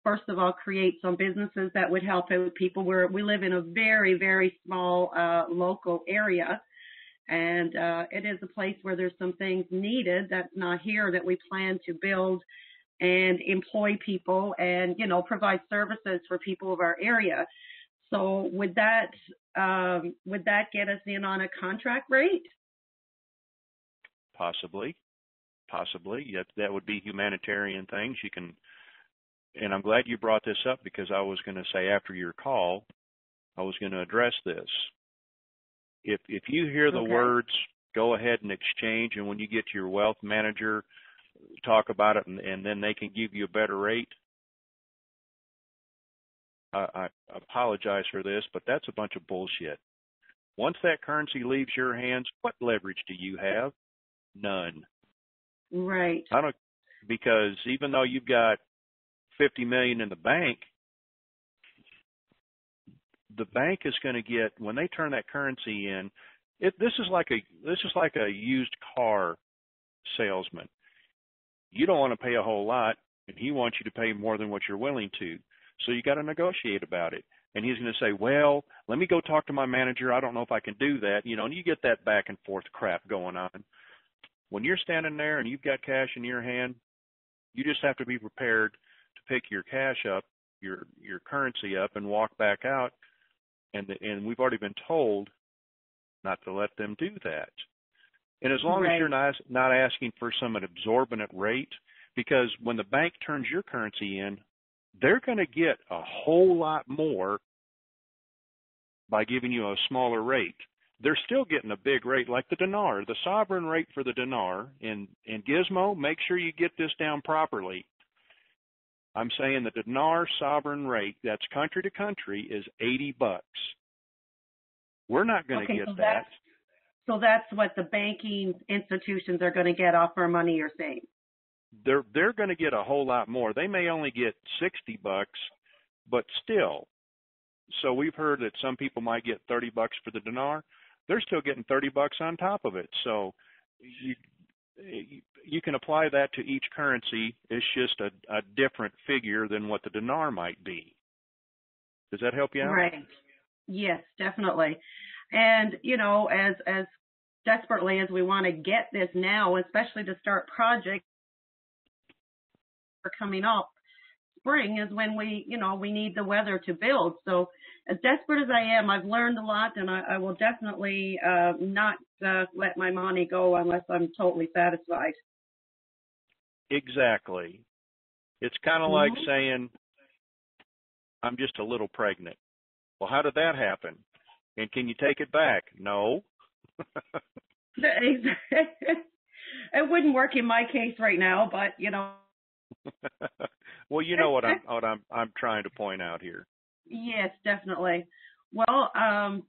first of all, create some businesses that would help out people. We live in a very, very small local area, and it is a place where there's some things needed that's not here that we plan to build and employ people and, provide services for people of our area. So would that get us in on a contract rate? Possibly. That would be humanitarian things. You can. And I'm glad you brought this up because I was going to say after your call, I was going to address this. If you hear the words, go ahead and exchange, and when you get to your wealth manager, talk about it, and then they can give you a better rate, I apologize for this, but that's a bunch of bullshit. Once that currency leaves your hands, what leverage do you have? None. Right. Because even though you've got $50 million in the bank, the bank is going to get, when they turn that currency in, this is like a used car salesman. You don't want to pay a whole lot, and he wants you to pay more than what you're willing to. So you got to negotiate about it. And he's going to say, well, let me go talk to my manager. I don't know if I can do that. And you get that back and forth crap going on. When you're standing there and you've got cash in your hand, you just have to be prepared to pick your cash up, your currency up, and walk back out. And we've already been told not to let them do that. And as long as you're not asking for some exorbitant rate, because when the bank turns your currency in, they're going to get a whole lot more by giving you a smaller rate. They're still getting a big rate, like the dinar, the sovereign rate for the dinar. In Gizmo, make sure you get this down properly. I'm saying the dinar sovereign rate, that's country to country, is $80. We're not going to get that. So that's what the banking institutions are going to get off our money, you're saying? They're going to get a whole lot more. They may only get $60, but still. So we've heard that some people might get $30 for the dinar. They're still getting $30 on top of it. So you can apply that to each currency. It's just a different figure than what the dinar might be. Does that help you out? Right. Yes, definitely. And, you know, as desperately as we want to get this now, especially to start projects coming up, spring is when we need the weather to build. So as desperate as I am, I've learned a lot, and I will definitely not let my money go unless I'm totally satisfied. Exactly. It's kind of like saying, I'm just a little pregnant. Well, how did that happen? And can you take it back? No. It wouldn't work in my case right now, but you know. Well, you know what I'm trying to point out here. Yes, definitely. Well, I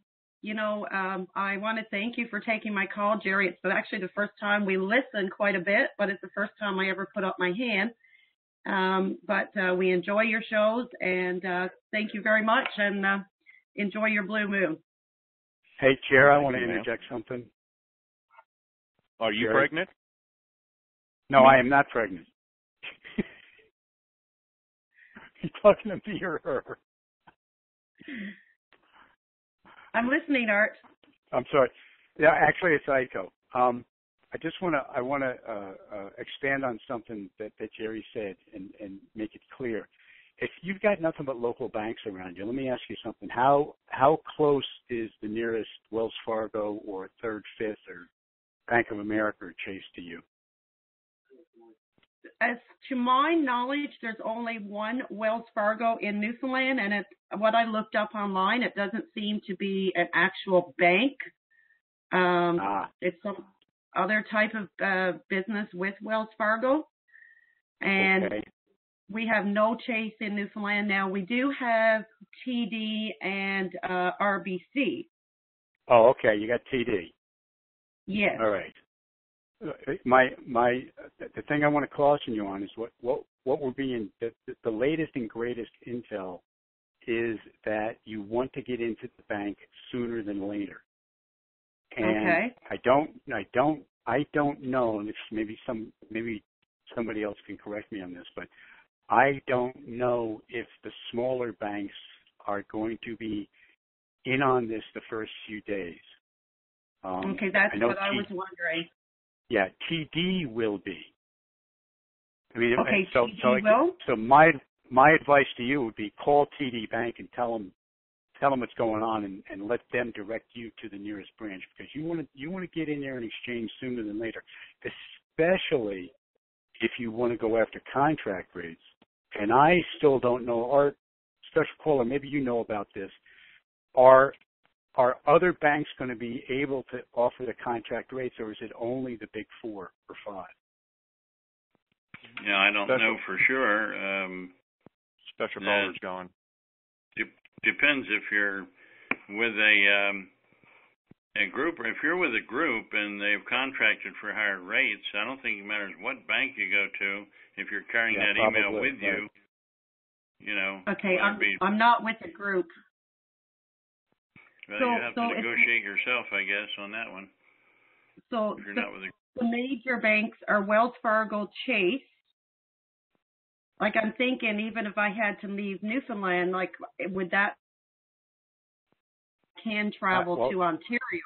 want to thank you for taking my call, Jerry. It's actually the first time we listened quite a bit, but it's the first time I ever put up my hand. But we enjoy your shows, and thank you very much, and enjoy your blue moon. Hey, Chair, I want to interject something. Are you pregnant? No, I am not pregnant. You talking to me or her? I'm listening, Art. I'm sorry. Yeah, actually, it's Aiko. I want to expand on something that Jerry said and make it clear. If you've got nothing but local banks around you, let me ask you something. How close is the nearest Wells Fargo or Third, Fifth, or Bank of America or Chase to you? As to my knowledge, there's only one Wells Fargo in Newfoundland, and what I looked up online, it doesn't seem to be an actual bank. It's some other type of business with Wells Fargo. And we have no Chase in Newfoundland now. We do have TD and RBC. Oh, okay. You got TD. Yes. All right. The thing I want to caution you on is what we're being the latest and greatest intel is that you want to get into the bank sooner than later. And I don't know, and maybe somebody else can correct me on this, but I don't know if the smaller banks are going to be in on this the first few days. That's what I was wondering. Yeah, TD will be. I mean, TD will? So my advice to you would be call TD Bank and tell them what's going on and let them direct you to the nearest branch, because you want to get in there and exchange sooner than later, especially if you want to go after contract rates. And I still don't know, our special caller, maybe you know about this, are other banks going to be able to offer the contract rates, or is it only the big 4 or 5? Yeah, I don't know for sure. Special caller's gone. Depends if you're with a group, or if you're with a group and they've contracted for higher rates. I don't think it matters what bank you go to. If you're carrying that email with you, you know. Okay, I'm not with a group. Well, you have to negotiate yourself, I guess, on that one. So if you're not with the major banks are Wells Fargo, Chase. Like, I'm thinking, even if I had to leave Newfoundland, like, would that can travel to Ontario?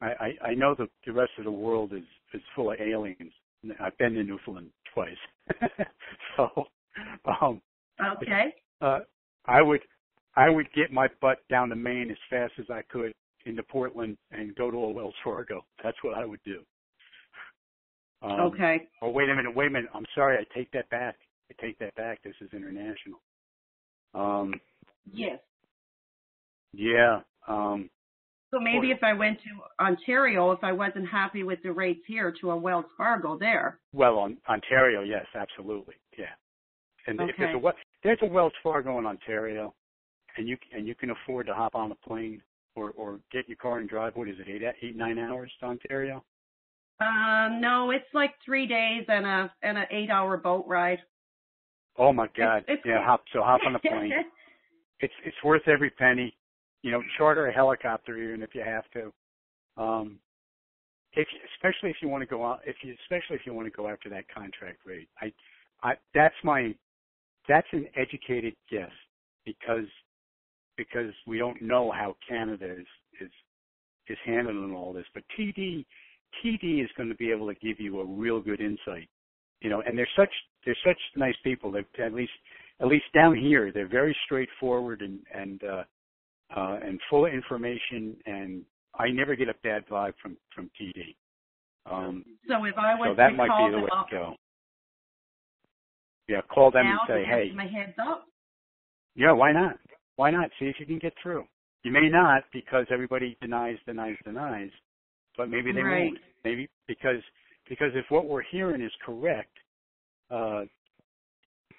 I know the rest of the world is full of aliens. I've been to Newfoundland twice, so I would get my butt down to Maine as fast as I could into Portland and go to a Wells Fargo. That's what I would do. Oh, wait a minute. I'm sorry. I take that back. This is international. Yes. Yeah. So maybe if I went to Ontario, if I wasn't happy with the rates here, to a Wells Fargo there. Well, Ontario, yes, absolutely. Yeah. And Okay. if there's a Wells Fargo in Ontario, and you can afford to hop on a plane or get your car and drive. What is it, 9 hours to Ontario? No, it's like 3 days and an 8-hour boat ride. Oh my God! It's hop on the plane. It's worth every penny. Charter a helicopter even if you have to. Especially if you want to go out, especially if you want to go after that contract rate. That's an educated guess because we don't know how Canada is handling all this. But TD is going to be able to give you a real good insight. And they're such nice people. They're at least down here, they're very straightforward and full of information. And I never get a bad vibe from TD. So if I was so that to might call be the way up to go. Yeah, call them now and say, to hey. give them a heads up. Yeah, why not? Why not? See if you can get through. You may not because everybody denies. But maybe they Right. won't. Maybe because if what we're hearing is correct,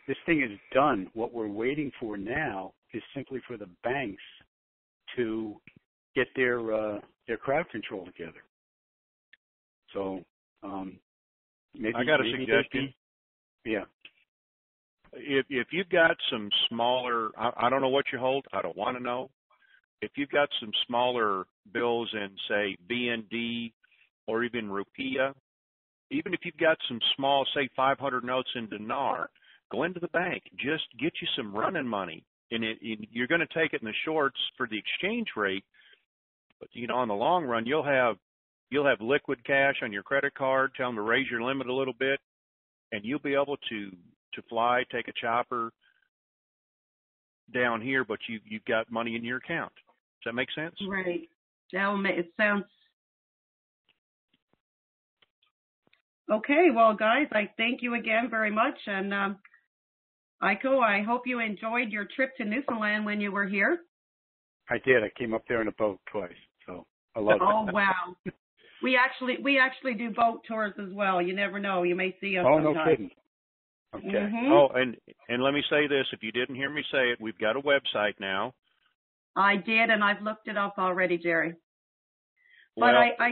this thing is done. What we're waiting for now is simply for the banks to get their crowd control together. So maybe I got a maybe suggestion. Yeah. If you've got some smaller, I don't know what you hold. I don't want to know. If you've got some smaller bills in, say, BND or even Rupiah, even if you've got some small, say, 500 notes in dinar, go into the bank. Just get you some running money. And you're going to take it in the shorts for the exchange rate. But, in the long run, you'll have liquid cash on your credit card. Tell them to raise your limit a little bit, and you'll be able to fly, take a chopper down here, but you've got money in your account. Does that make sense? Right. It sounds okay. Well, guys, I thank you again very much, and Aiko, I hope you enjoyed your trip to Newfoundland when you were here. I did. I came up there in a boat twice, so I love it. Oh wow. We actually do boat tours as well. You never know. You may see us. Oh, sometime. no kidding. Okay. Mm-hmm. Oh, and let me say this. If you didn't hear me say it, we've got a website now. I did, and I've looked it up already, Jerry. Well, But I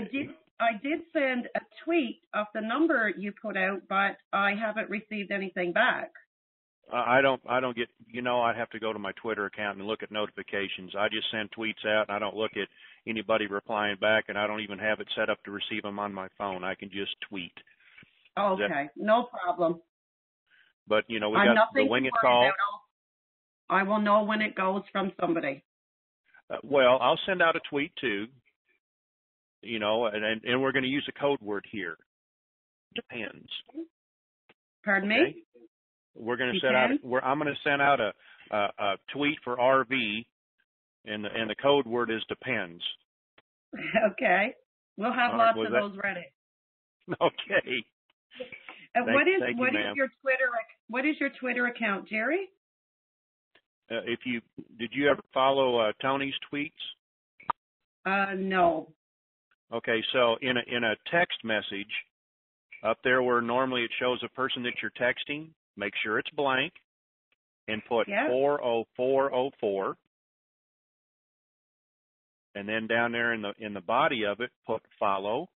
did send a tweet of the number you put out, but I haven't received anything back. I don't get, I'd have to go to my Twitter account and look at notifications. I just send tweets out, and I don't look at anybody replying back, and I don't even have it set up to receive them on my phone. I can just tweet. Okay, no problem. But, we got the WINGIT call. I will know when it goes from somebody. Well, I'll send out a tweet too, and we're going to use a code word here. Depends. Pardon me? Okay? We're going to send out. I'm going to send out a tweet for RV, and the code word is depends. Okay, we'll have lots of those ready. Okay. What is ma'am. your Twitter? What is your Twitter account, Jerry? Did you ever follow Tony's tweets? No. Okay, so in a text message, up there where normally it shows a person that you're texting, make sure it's blank, and put 40404, and then down there in the body of it, put follow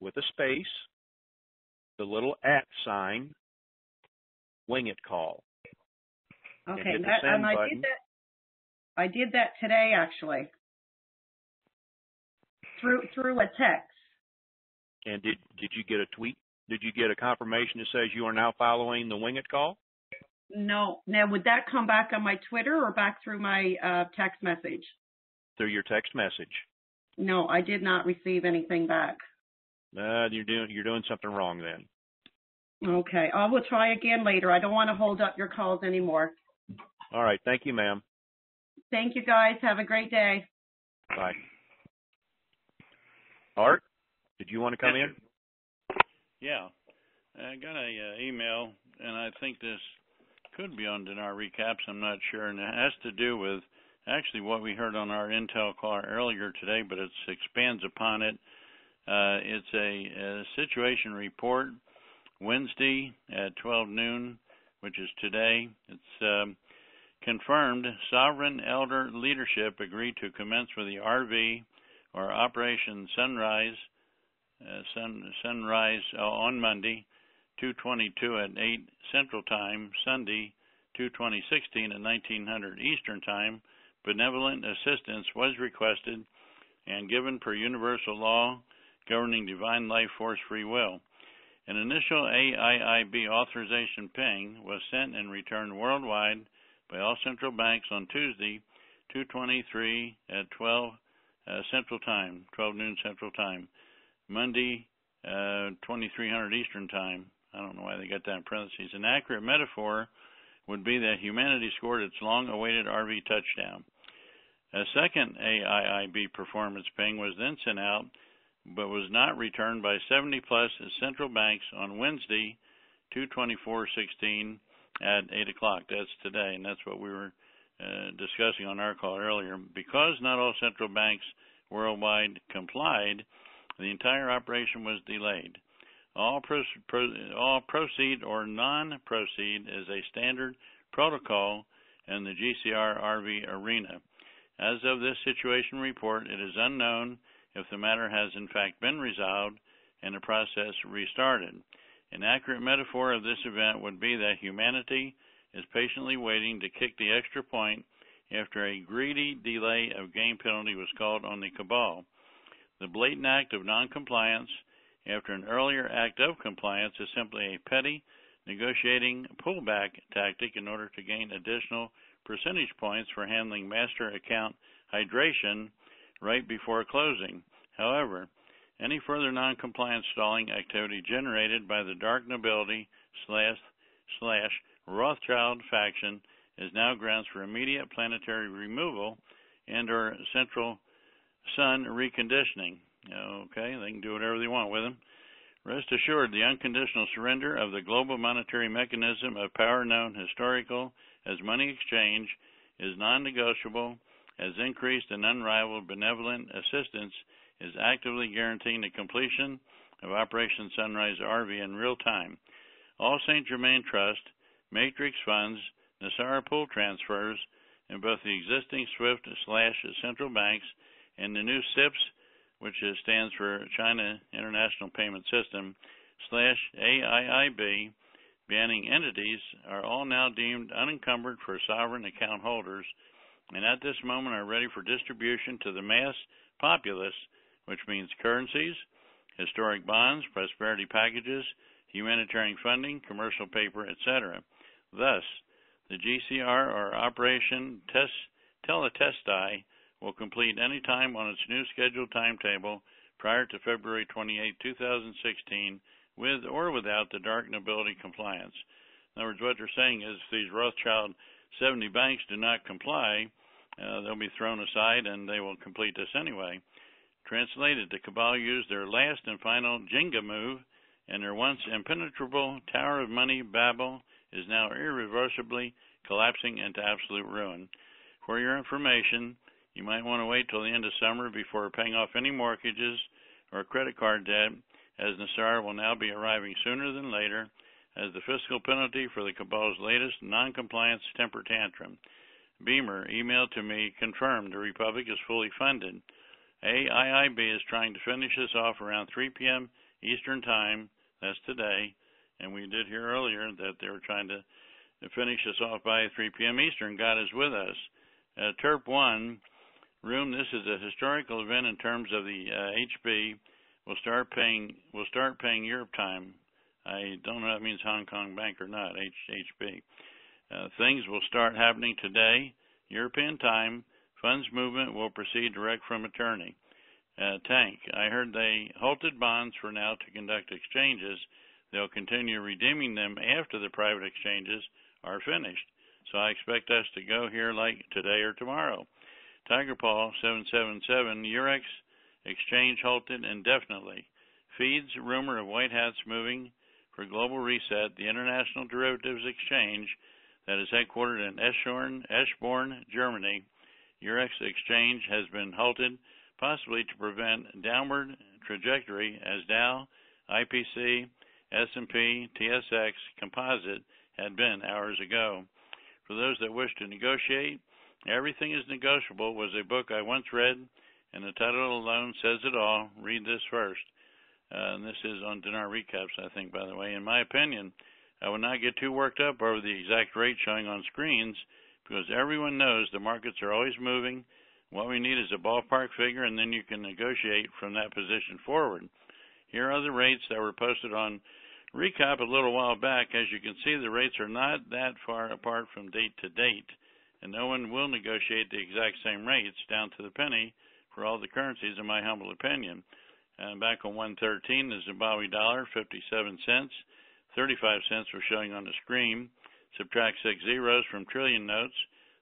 with a space, the little @ WINGIT call. Okay, and hit the send button. I did that today actually. Through a text. And did you get a tweet? Did you get a confirmation that says you are now following the WINGIT call? No. Now, would that come back on my Twitter or back through my text message? Through your text message. No, I did not receive anything back. You're doing something wrong then. Okay, I will try again later. I don't want to hold up your calls anymore. All right. Thank you, ma'am. Thank you, guys. Have a great day. Bye. Art, did you want to come in? Yeah. I got a email, and I think this could be on dinar recaps. I'm not sure, and it has to do with actually what we heard on our Intel call earlier today, but it expands upon it. It's a situation report Wednesday at 12 noon which is today. It's confirmed sovereign elder leadership agreed to commence with the RV or Operation Sunrise on Monday, 2/22 at 8 Central Time, Sunday, 2/20/16 at 1900 Eastern Time. Benevolent assistance was requested and given per universal law governing divine life force free will. An initial AIIB authorization ping was sent and returned worldwide by all central banks on Tuesday, 2/23 at 12 Central Time, 12 noon Central Time. Monday, 2300 Eastern Time. I don't know why they got that in parentheses. An accurate metaphor would be that humanity scored its long-awaited RV touchdown. A second AIIB performance ping was then sent out, but was not returned by 70-plus central banks on Wednesday, 2/24/16 at 8 o'clock. That's today, and that's what we were discussing on our call earlier. Because not all central banks worldwide complied, the entire operation was delayed. All proceed or non-proceed is a standard protocol in the GCR RV arena. As of this situation report, it is unknown if the matter has in fact been resolved and the process restarted. An accurate metaphor of this event would be that humanity is patiently waiting to kick the extra point after a greedy delay of game penalty was called on the cabal. The blatant act of noncompliance after an earlier act of compliance is simply a petty negotiating pullback tactic in order to gain additional percentage points for handling master account hydration right before closing. However, any further noncompliance stalling activity generated by the dark nobility slash Rothschild faction is now grounds for immediate planetary removal and or central sun reconditioning. Okay, they can do whatever they want with them. Rest assured, the unconditional surrender of the global monetary mechanism of power known historical as money exchange is non-negotiable, as increased and unrivaled benevolent assistance is actively guaranteeing the completion of Operation Sunrise RV in real time. All St. Germain Trust, Matrix Funds, Nassara Pool transfers, and both the existing SWIFT/central banks and the new SIPS, which stands for China International Payment System, /AIIB, banning entities, are all now deemed unencumbered for sovereign account holders, and at this moment are ready for distribution to the mass populace, which means currencies, historic bonds, prosperity packages, humanitarian funding, commercial paper, etc. Thus, the GCR or Operation Teletestai will complete any time on its new scheduled timetable prior to February 28, 2016, with or without the dark nobility compliance. In other words, what they're saying is if these Rothschild 70 banks do not comply, they'll be thrown aside and they will complete this anyway. Translated, the cabal used their last and final Jenga move, and their once impenetrable Tower of Money Babel is now irreversibly collapsing into absolute ruin. For your information, you might want to wait till the end of summer before paying off any mortgages or credit card debt, as Nassar will now be arriving sooner than later as the fiscal penalty for the cabal's latest non-compliance temper tantrum. Beamer emailed to me, confirmed the Republic is fully funded. AIIB is trying to finish this off around 3 p.m. Eastern Time, that's today, and we did hear earlier that they were trying to finish this off by 3 p.m. Eastern. God is with us. TERP 1 room, this is a historical event in terms of the HB. We'll start paying Europe time. I don't know if that means Hong Kong Bank or not, HB. Things will start happening today, European time. Funds movement will proceed direct from attorney. Tank, I heard they halted bonds for now to conduct exchanges. They'll continue redeeming them after the private exchanges are finished. So I expect us to go here like today or tomorrow. Tiger Paw 777, Eurex exchange halted indefinitely. Feeds rumor of white hats moving for global reset. The International Derivatives Exchange that is headquartered in Eschborn, Germany. Eurex exchange has been halted, possibly to prevent downward trajectory as Dow, IPC, S&P, TSX, Composite had been hours ago. For those that wish to negotiate, Everything is Negotiable was a book I once read, and the title alone says it all. Read this first. And this is on dinar recaps, I think, by the way. In my opinion, I would not get too worked up over the exact rate showing on screens, because everyone knows the markets are always moving. What we need is a ballpark figure, and then you can negotiate from that position forward. Here are the rates that were posted on Recap a little while back. As you can see, the rates are not that far apart from date to date, and no one will negotiate the exact same rates down to the penny for all the currencies, in my humble opinion. Back on 113, the Zimbabwe dollar, 57 cents. 35 cents were showing on the screen. Subtract 6 zeros from trillion notes,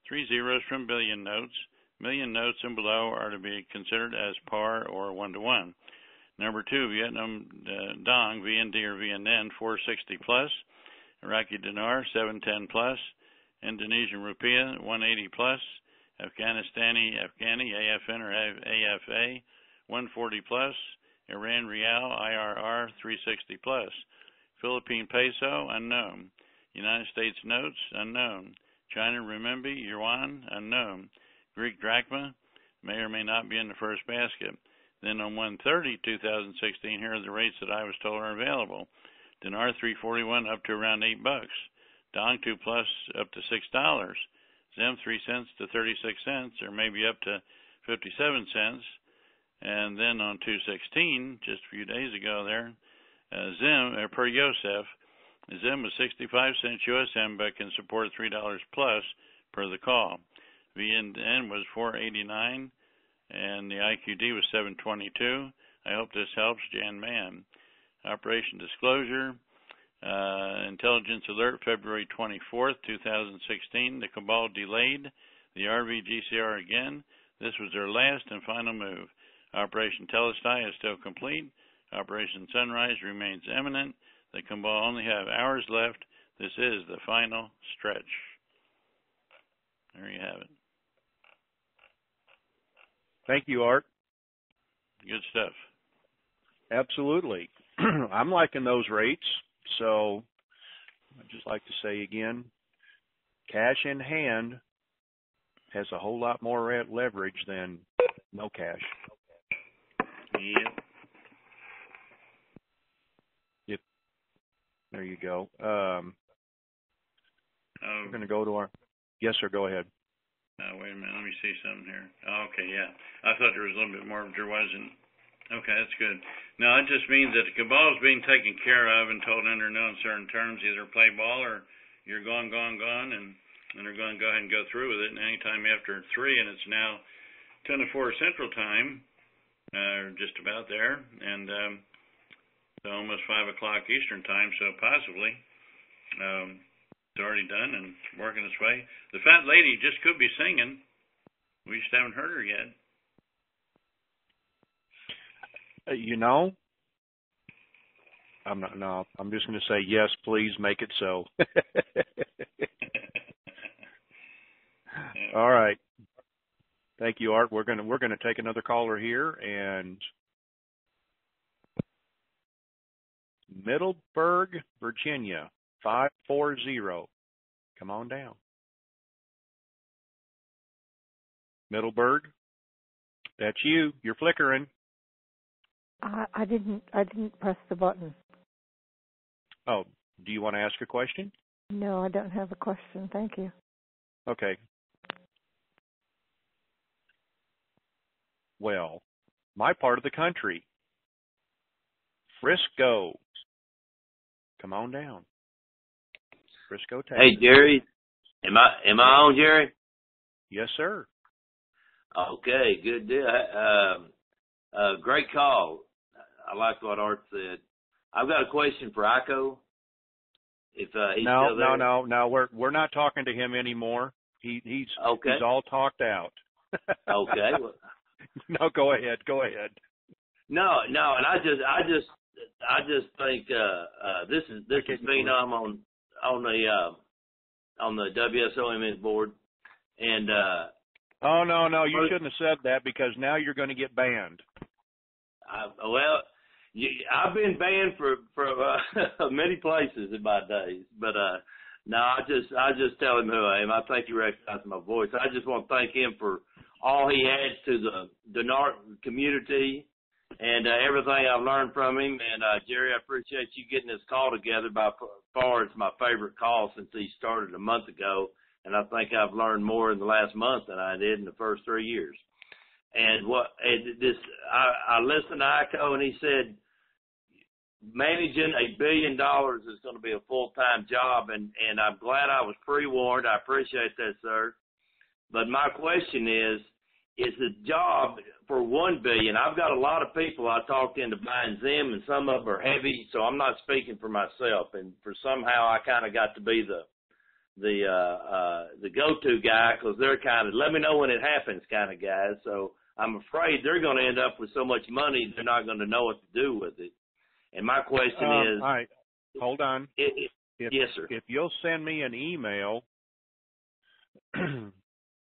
3 zeros from billion notes. Million notes and below are to be considered as par or 1-to-1. Number 2, Vietnam Dong, VND or VNN, 460 plus. Iraqi dinar, 710 plus. Indonesian rupiah, 180 plus. Afghanistani Afghani, AFN or AFA, 140 plus. Iran Rial, IRR, 360 plus. Philippine peso, unknown. United States notes, unknown. China renminbi, yuan, unknown. Greek drachma may or may not be in the first basket. Then on 130, 2016, here are the rates that I was told are available. Dinar 341 up to around $8. Dong 2 plus up to $6. Zim 3 cents to 36 cents, or maybe up to 57 cents. And then on 216, just a few days ago there, Zim, per Yosef, Zim was 65 cents USM, but can support $3 plus per the call. VNN was 489, and the IQD was 722. I hope this helps, Jan Mann. Operation Disclosure, Intelligence Alert, February 24th, 2016. The Cabal delayed the RVGCR again. This was their last and final move. Operation Telestai is still complete. Operation Sunrise remains imminent. The Cabal only have hours left. This is the final stretch. There you have it. Thank you, Art. Good stuff. Absolutely. I'm liking those rates. So I'd just like to say again, cash in hand has a whole lot more leverage than no cash. Yep. Yep. There you go. We're going to go to our... Yes, sir, go ahead. Wait a minute. Let me see something here. Oh, okay, yeah. I thought there was a little bit more, but there wasn't. Okay, that's good. No, it just means that the Cabal is being taken care of and told under no uncertain terms, either play ball or you're gone, and they're going to go ahead and go through with it. And anytime after 3, and it's now 10 to 4 Central Time, just about there, and so almost 5 o'clock Eastern Time, so possibly it's already done and working its way. The fat lady just could be singing. We just haven't heard her yet. I'm not. No, I'm just going to say yes. Please make it so. All right. Thank you, Art. We're going to take another caller here, and Middleburg, Virginia, 540. Come on down. Middleburg, that's you. You're flickering. I didn't press the button. Oh, do you want to ask a question? No, I don't have a question. Thank you. Okay. Well, my part of the country, Frisco. Come on down. Frisco, Texas. Hey, Jerry. Am I on, Jerry? Yes, sir. Okay, good deal. Great call. I like what Art said. I've got a question for Ico. If he's still there. No. We're not talking to him anymore. He's okay. He's all talked out. Okay. Well, no, go ahead. No, and I just think this is phenom on the WSOMS board, and oh no, you shouldn't have said that, because now you're going to get banned. I've been banned for many places in my days, but No, I just tell him who I am. I think he recognizes my voice. I just want to thank him for all he adds to the Denard community and everything I've learned from him. And Jerry, I appreciate you getting this call together. By far, it's my favorite call since he started a month ago. And I think I've learned more in the last month than I did in the first 3 years. And I listened to Ico, and he said, managing $1 billion is going to be a full-time job, and I'm glad I was pre-warned. I appreciate that, sir. But my question is the job for $1 billion? I've got a lot of people I talked into buying Zim, and some of them are heavy, so I'm not speaking for myself. And for somehow I kind of got to be the go-to guy, because they're kind of let me know when it happens kind of guys. So I'm afraid they're going to end up with so much money they're not going to know what to do with it. And my question is... All right, hold on. Yes, sir. If you'll send me an email to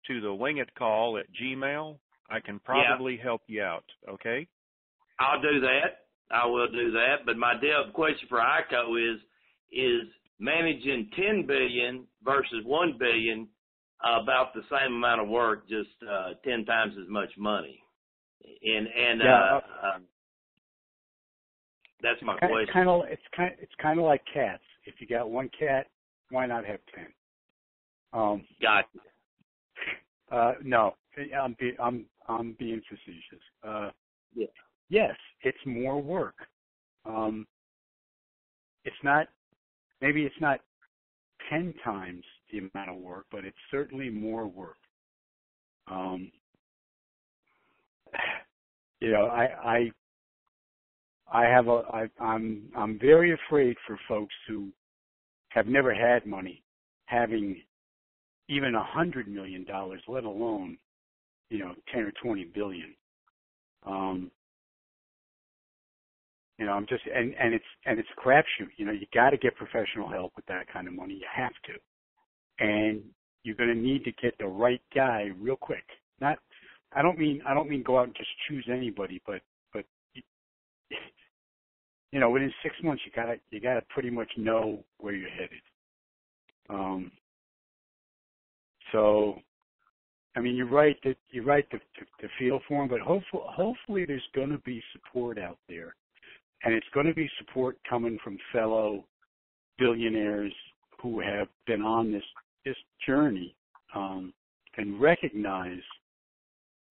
the WINGIT call at Gmail, I can probably help you out, okay? I'll do that. I will do that. But my question for ICO is managing $10 billion versus $1 billion about the same amount of work, just 10 times as much money. That's my question. It's kind of like cats. If you got one cat, why not have 10? Got you. No, I'm being facetious. Yes, it's more work. Maybe it's not 10 times the amount of work, but it's certainly more work. I'm very afraid for folks who have never had money having even $100 million, let alone, 10 or 20 billion. I'm just, and it's a crapshoot. You got to get professional help with that kind of money. You have to, and you're going to need to get the right guy real quick. I don't mean go out and just choose anybody, but within 6 months you gotta pretty much know where you're headed. So, I mean, you're right to feel for them, but hopefully there's going to be support out there, and it's going to be support coming from fellow billionaires who have been on this journey, and recognize,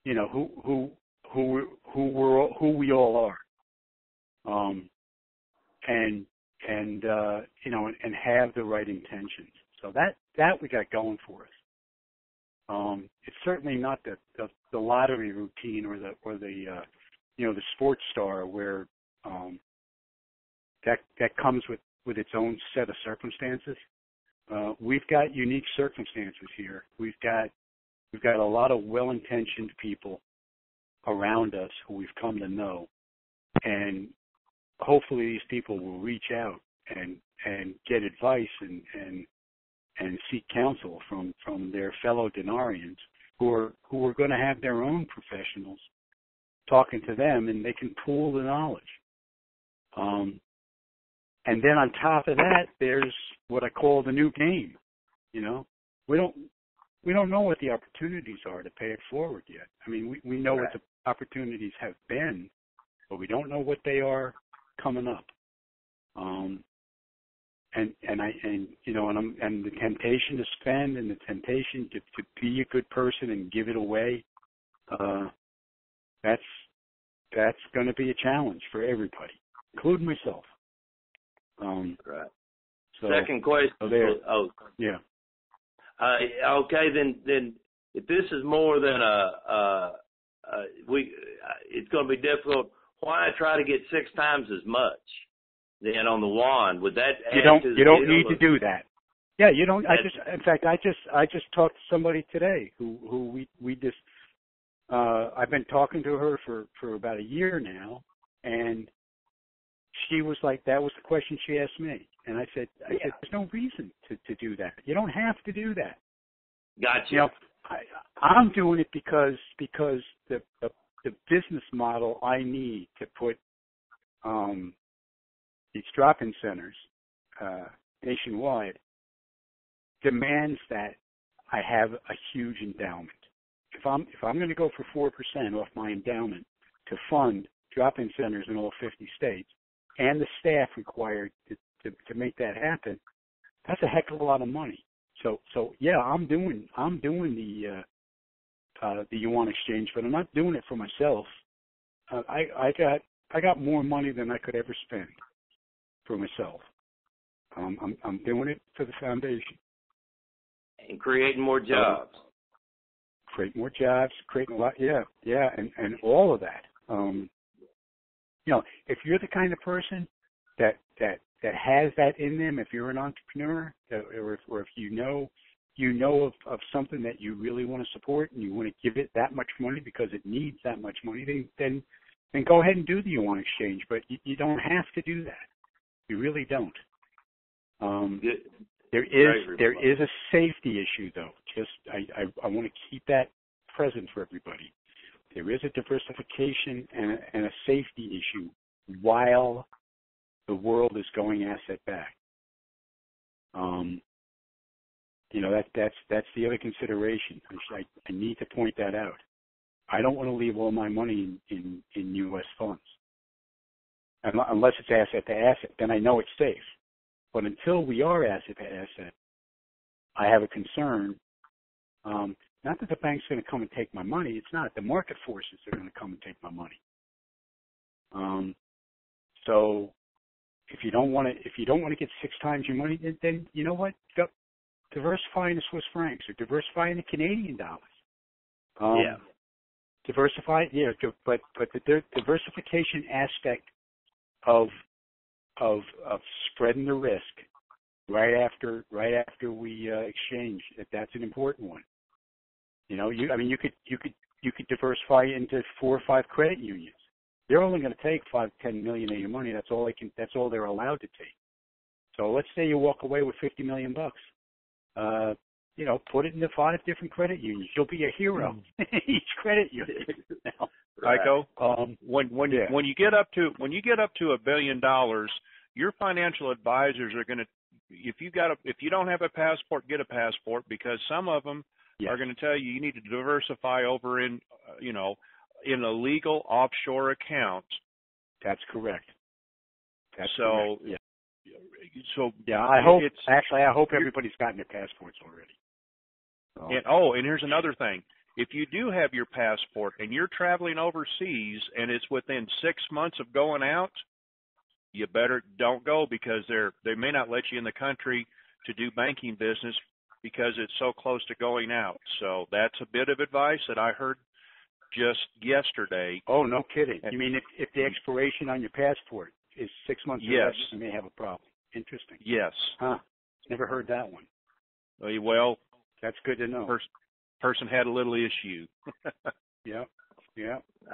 who we all are, and have the right intentions. So that we got going for us. It's certainly not the lottery routine or the sports star where that comes with its own set of circumstances. We've got unique circumstances here. We've got a lot of well-intentioned people around us who we've come to know, and hopefully these people will reach out and get advice and seek counsel from their fellow Denarians who are going to have their own professionals talking to them, and they can pool the knowledge. And then on top of that, there's what I call the new game. We don't know what the opportunities are to pay it forward yet. I mean, we know what the opportunities have been, but we don't know what they are coming up. And the temptation to spend and the temptation to be a good person and give it away, that's going to be a challenge for everybody, including myself. Right. So, second question. Yeah. Okay, then if this is more than it's going to be difficult. Why try to get 6 times as much then on the wand? Would that add to the you don't need to do that. Yeah, you don't. I just talked to somebody today who we just. I've been talking to her for about a year now, and she was like, that was the question she asked me. And I said, there's no reason to do that. You don't have to do that. Gotcha. I'm doing it because the business model I need to put these drop-in centers nationwide demands that I have a huge endowment. If I'm going to go for 4% off my endowment to fund drop-in centers in all 50 states, and the staff required to make that happen, that's a heck of a lot of money. So yeah, I'm doing the yuan exchange, but I'm not doing it for myself. I got more money than I could ever spend for myself. I'm doing it for the foundation. And creating more jobs. Create more jobs, creating a lot, yeah, and all of that. If you're the kind of person that has that in them, if you're an entrepreneur, or if you know of something that you really want to support and you want to give it that much money because it needs that much money, then go ahead and do the yuan exchange. But you don't have to do that. You really don't. There is a safety issue, though. I want to keep that present for everybody. There is a diversification and a safety issue while the world is going asset back. That's the other consideration. I need to point that out. I don't want to leave all my money in U.S. funds unless it's asset to asset. Then I know it's safe. But until we are asset to asset, I have a concern. Not that the bank's going to come and take my money. It's not. The market forces are going to come and take my money. So if you don't want to get 6 times your money, then you know what? Diversify into Swiss francs or diversify into Canadian dollars. Diversify, but the diversification aspect of spreading the risk right after we exchange, that's an important one. You could diversify into 4 or 5 credit unions. They're only going to take $5-10 million of your money. That's all they're allowed to take. So let's say you walk away with $50 million. Put it into 5 different credit unions. You'll be a hero. Each credit union. Heiko, when you get up to $1 billion, your financial advisors are going to, if you don't have a passport, get a passport, because some of them are going to tell you need to diversify over in a legal offshore account. That's correct. Correct. Yeah. So I hope everybody's gotten their passports already. And here's another thing. If you do have your passport and you're traveling overseas and it's within 6 months of going out, you better don't go, because they may not let you in the country to do banking business because it's so close to going out. So that's a bit of advice that I heard just yesterday. Oh, no kidding. You mean if the expiration on your passport is 6 months or less, you may have a problem. Interesting. Yes. Huh. Never heard that one. Well, that's good to know. Person had a little issue. Yeah.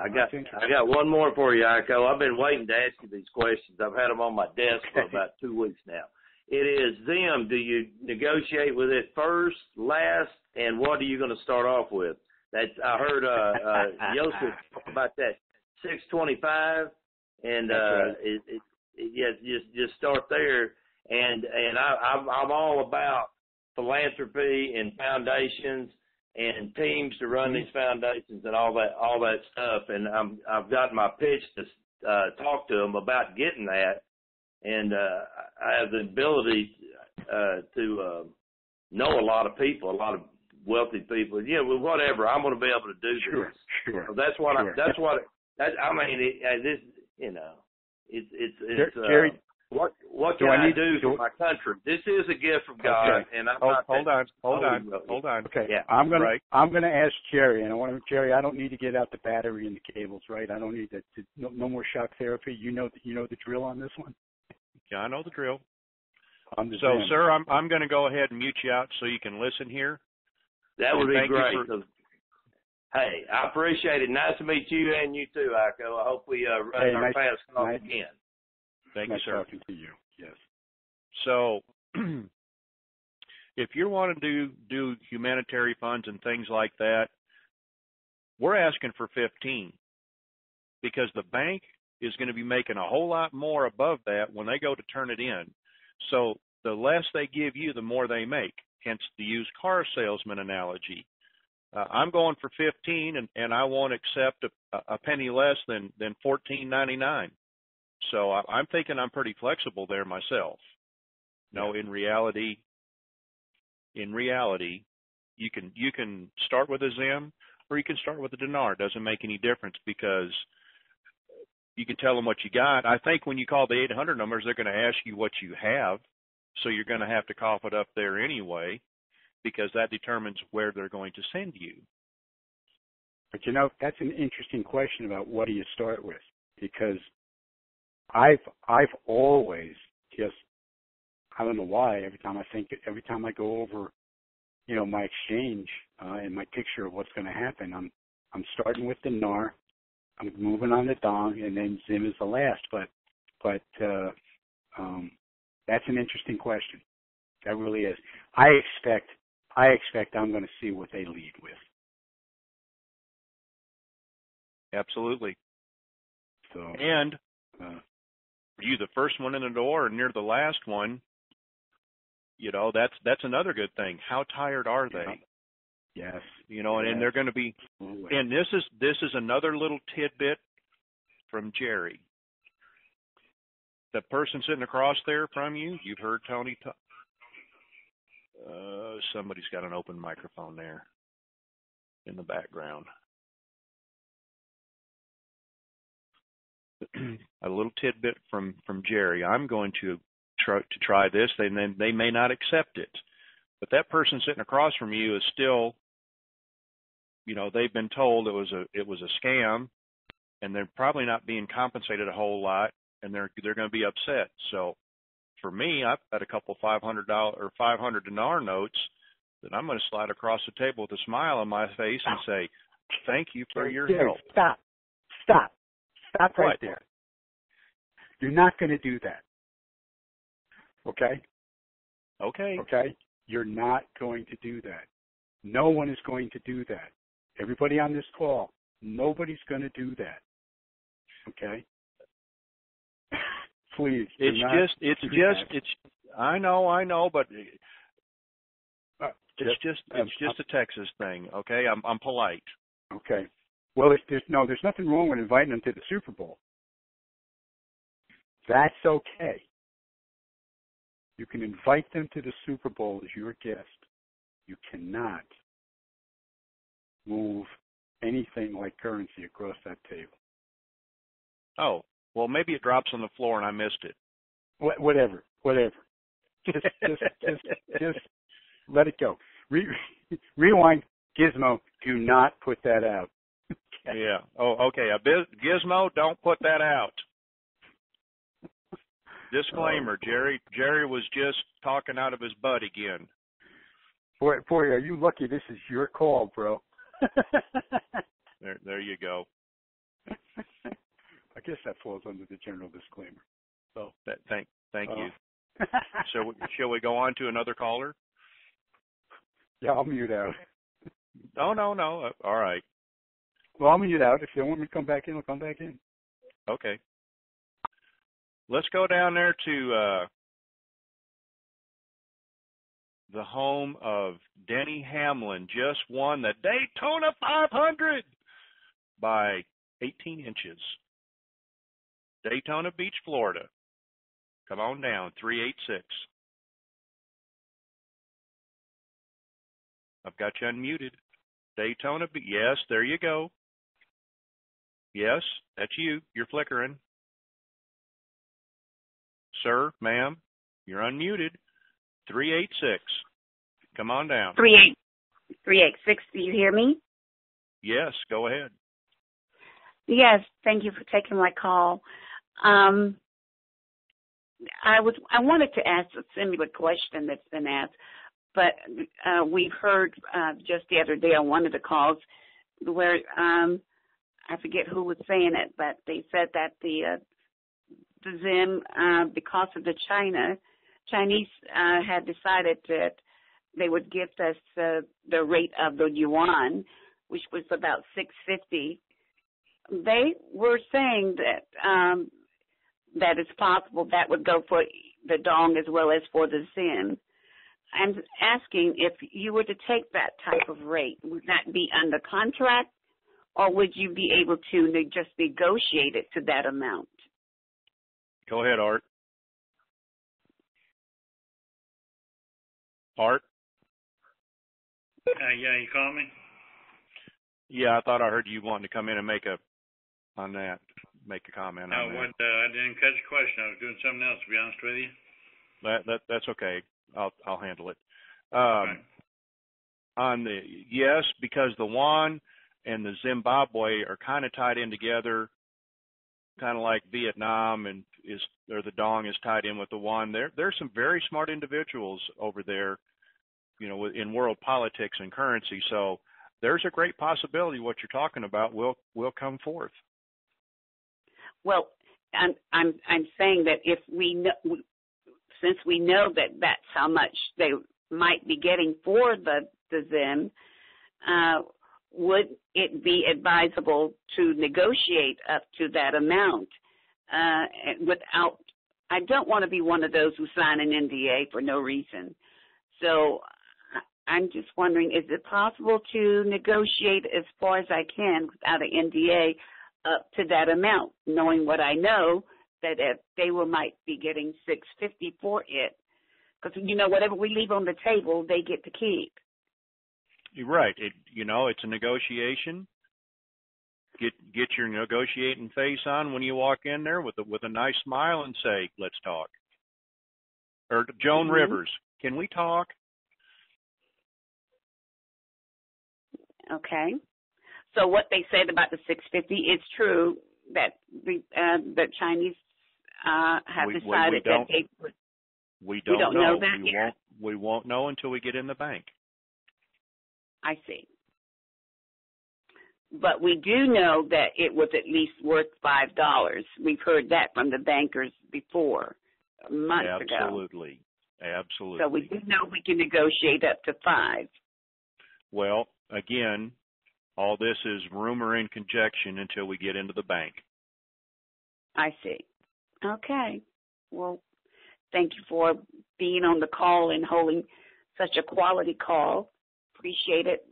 I got one more for you, Heiko. I've been waiting to ask you these questions. I've had them on my desk for about 2 weeks now. It is them. Do you negotiate with it first, last, and what are you going to start off with? I heard Joseph talk about that 625, and just start there. And I'm all about philanthropy and foundations and teams to run these foundations and all that stuff. And I've got my pitch to talk to them about getting that. And I have the ability to know a lot of people, a lot of wealthy people. Yeah, well, whatever. I'm going to be able to do this. Sure. So that's what Jerry, what can I do for my country? This is a gift from God, and I'm not. Hold on. Okay. Yeah. I'm gonna ask Jerry, and Jerry, I don't need to get out the battery and the cables, right? I don't need no more shock therapy. You know the drill on this one. Yeah, I know the drill. So, sir, I'm going to go ahead and mute you out so you can listen here. That would be great. Hey, I appreciate it. Nice to meet you and you too, Heiko. I hope we run our paths off again. Thank you, sir. Talking to you. Yes. So, if you want to do humanitarian funds and things like that, we're asking for 15, because the bank is going to be making a whole lot more above that when they go to turn it in. So the less they give you, the more they make. hence the used car salesman analogy. I'm going for 15, and I won't accept a penny less than $14.99. So I'm thinking I'm pretty flexible there myself. No, in reality, you can start with a Zim or you can start with a dinar. It doesn't make any difference because you can tell them what you got. I think when you call the 800 numbers, they're going to ask you what you have, so you're going to have to cough it up there anyway, because that determines where they're going to send you. But that's an interesting question about what do you start with, because I've always just, I don't know why, every time I go over, my exchange and my picture of what's going to happen, I'm starting with dinar, I'm moving on to dong, and then Zim is the last. But that's an interesting question. That really is. I expect I'm going to see what they lead with. Absolutely. So, and are you the first one in the door or near the last one? That's another good thing. How tired are they? Yes. And they're going to be. And this is another little tidbit from Jerry. The person sitting across there from you, you've heard Tony. Somebody's got an open microphone there in the background. A little tidbit from Jerry. I'm going to try this, and then they may not accept it. But that person sitting across from you is still, they've been told it was a scam, and they're probably not being compensated a whole lot, and they're going to be upset. So for me, I've got a couple $500 or 500 dinar notes that I'm going to slide across the table with a smile on my face and say, "Thank you for your help." Stop right What? there. You're not going to do that. Okay? Okay? You're not going to do that. No one is going to do that. Everybody on this call, nobody's going to do that. Okay? Please. I know, but it's just a Texas thing, okay? I'm polite. Okay. Well, there's nothing wrong with inviting them to the Super Bowl. That's okay. You can invite them to the Super Bowl as your guest. You cannot move anything like currency across that table. Oh, well, maybe it drops on the floor and I missed it. Whatever. Just let it go. Rewind, Gizmo. Do not put that out. Okay. Yeah. Oh, okay. Gizmo, don't put that out. Disclaimer, Jerry was just talking out of his butt again. Boy, are you lucky this is your call, bro. There you go. I guess that falls under the general disclaimer. So thank you. So shall we go on to another caller? Yeah, I'll mute out. Oh, no. All right. Well, I'll mute out. If you want me to come back in, I'll come back in. Okay. Let's go down there to the home of Denny Hamlin. Just won the Daytona 500 by 18 inches. Daytona Beach, Florida. Come on down, 386. I've got you unmuted. Daytona Beach. Yes, there you go. Yes, that's you. You're flickering. Sir, ma'am, you're unmuted. 386. Come on down. 386. Do you hear me? Yes, go ahead. Yes, thank you for taking my call. I wanted to ask a similar question that's been asked, but we've heard just the other day on one of the calls where I forget who was saying it, but they said that the Zim, because of the Chinese had decided that they would give us the rate of the yuan, which was about 650. They were saying that that it's possible that would go for the dong as well as for the Zim. I'm asking if you were to take that type of rate, would that be under contract, or would you be able to just negotiate it to that amount? Go ahead, Art. Art? Yeah, you call me? Yeah, I thought I heard you wanting to come in and make a comment on that. No, I didn't catch the question. I was doing something else, to be honest with you. That's okay. I'll handle it. Okay. Yes, because the yuan and the Zimbabwe are kind of tied in together, kind of like Vietnam or the dong is tied in with the yuan. There's some very smart individuals over there, in world politics and currency. So there's a great possibility what you're talking about will come forth. Well, I'm saying that if we know, since we know that that's how much they might be getting for the Zim, would it be advisable to negotiate up to that amount without? I don't want to be one of those who sign an NDA for no reason. So I'm just wondering, is it possible to negotiate as far as I can without an NDA up to that amount, knowing what I know, that if they might be getting $650 for it? Because, whatever we leave on the table, they get to keep. You're right. It's a negotiation. Get your negotiating face on when you walk in there with a nice smile and say, "Let's talk." Or Joan Rivers, can we talk? Okay. So what they said about the $650 is true, that the Chinese have decided that they would. We don't know that yet. We won't know until we get in the bank. I see. But we do know that it was at least worth $5. We've heard that from the bankers before, months ago. Absolutely. So we do know we can negotiate up to $5. Well, again, all this is rumor and conjecture until we get into the bank. I see. Okay. Well, thank you for being on the call and holding such a quality call. Appreciate it.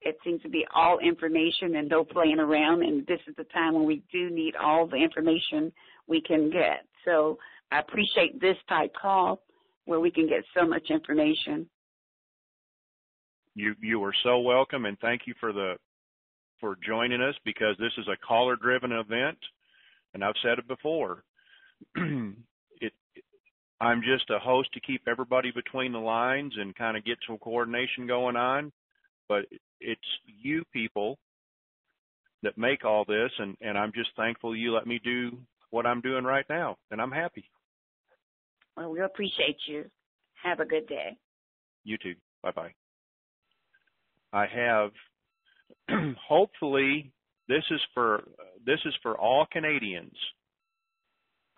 It seems to be all information and no playing around, and this is the time when we do need all the information we can get. So I appreciate this type call where we can get so much information. You are so welcome, and thank you for joining us, because this is a caller-driven event, and I've said it before. I'm just a host to keep everybody between the lines and kind of get some coordination going on, but it's you people that make all this, and I'm just thankful you let me do what I'm doing right now, and I'm happy. Well, we appreciate you. Have a good day. You too. Bye-bye. I have, hopefully, this is for all Canadians.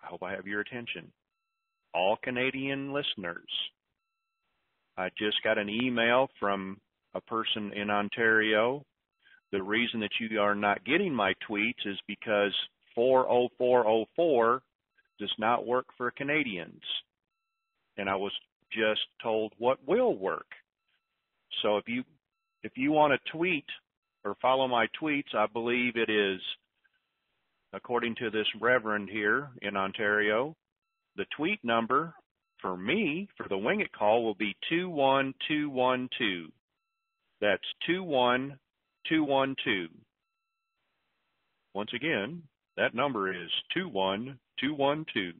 I hope I have your attention. All Canadian listeners. I just got an email from a person in Ontario. The reason that you are not getting my tweets is because 40404 does not work for Canadians. And I was just told what will work. So if you want to tweet or follow my tweets, I believe it is, according to this reverend here in Ontario, the tweet number for me, for the Wing It call, will be 21212. That's 21212. Once again, that number is 21212.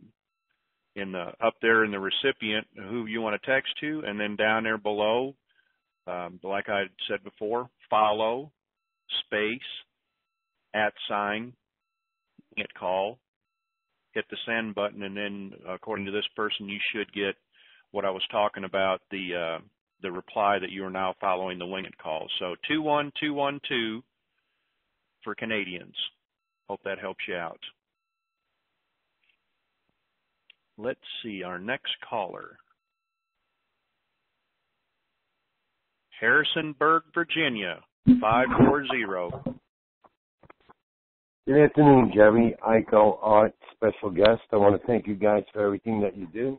Up there in the recipient who you want to text to, and then down there below, like I said before, follow, space, @ Wing It call. Hit the send button, and then according to this person, you should get what I was talking about, the reply that you are now following the Wing It call. So 21212 for Canadians. Hope that helps you out. Let's see, our next caller. Harrisonburg, Virginia, 540. Good afternoon, Jerry, Iko, Art, special guest. I want to thank you guys for everything that you do.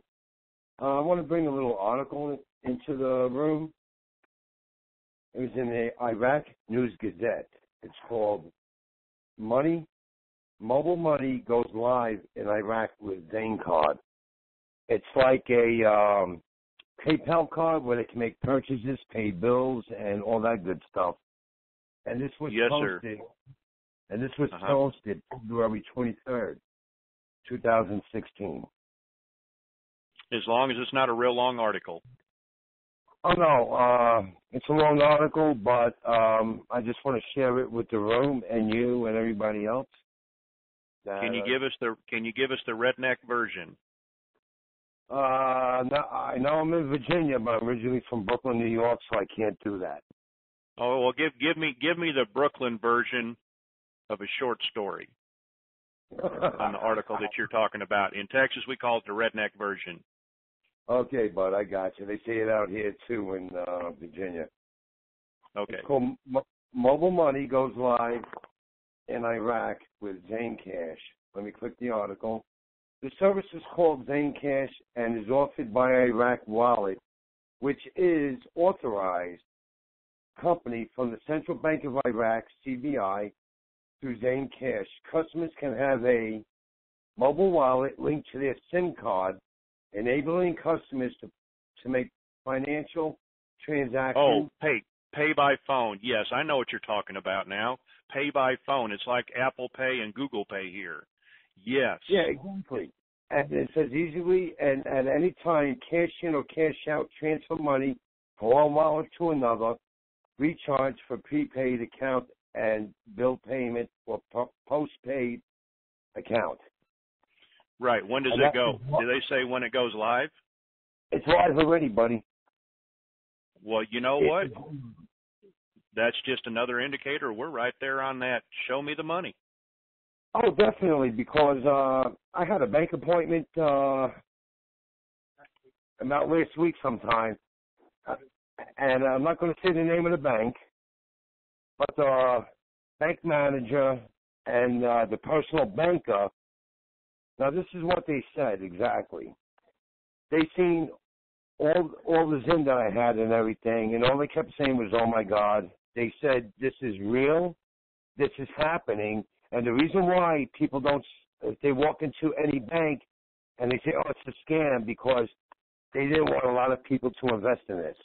I want to bring a little article into the room. It was in the Iraq News Gazette. It's called Mobile Money Goes Live in Iraq with Zane Card. It's like a PayPal card where they can make purchases, pay bills, and all that good stuff. And this was posted. And this was posted February 23rd, 2016. As long as it's not a real long article. Oh, no. It's a long article, but I just want to share it with the room and you and everybody else. Can you give us the redneck version? No, I know I'm in Virginia, but I'm originally from Brooklyn, New York, so I can't do that. Oh, well, give me the Brooklyn version of a short story on the article that you're talking about. In Texas, we call it the redneck version. Okay, bud, I got you. They say it out here, too, in Virginia. Okay. It's called Mobile Money Goes Live in Iraq with Zane Cash. Let me click the article. The service is called Zane Cash and is offered by Iraq Wallet, which is authorized company from the Central Bank of Iraq, CBI, through Zane Cash. Customers can have a mobile wallet linked to their SIM card, enabling customers to make financial transactions. Oh, pay by phone. Yes, I know what you're talking about now. Pay by phone. It's like Apple Pay and Google Pay here. Yes. Yeah, exactly. And it says easily and at any time, cash in or cash out, transfer money from one wallet to another, recharge for prepaid account and bill payment or postpaid account. Right. When does it go? Do they say when it goes live? It's live already, buddy. Well, you know what? That's just another indicator. We're right there on that. Show me the money. Oh, definitely, because I had a bank appointment about last week sometime, and I'm not going to say the name of the bank, but the bank manager and the personal banker. Now, this is what they said exactly. They seen all the Zim that I had and everything, and all they kept saying was, "Oh my God." They said, "This is real. This is happening." And the reason why people don't, if they walk into any bank and they say, "Oh, it's a scam," because they didn't want a lot of people to invest in this.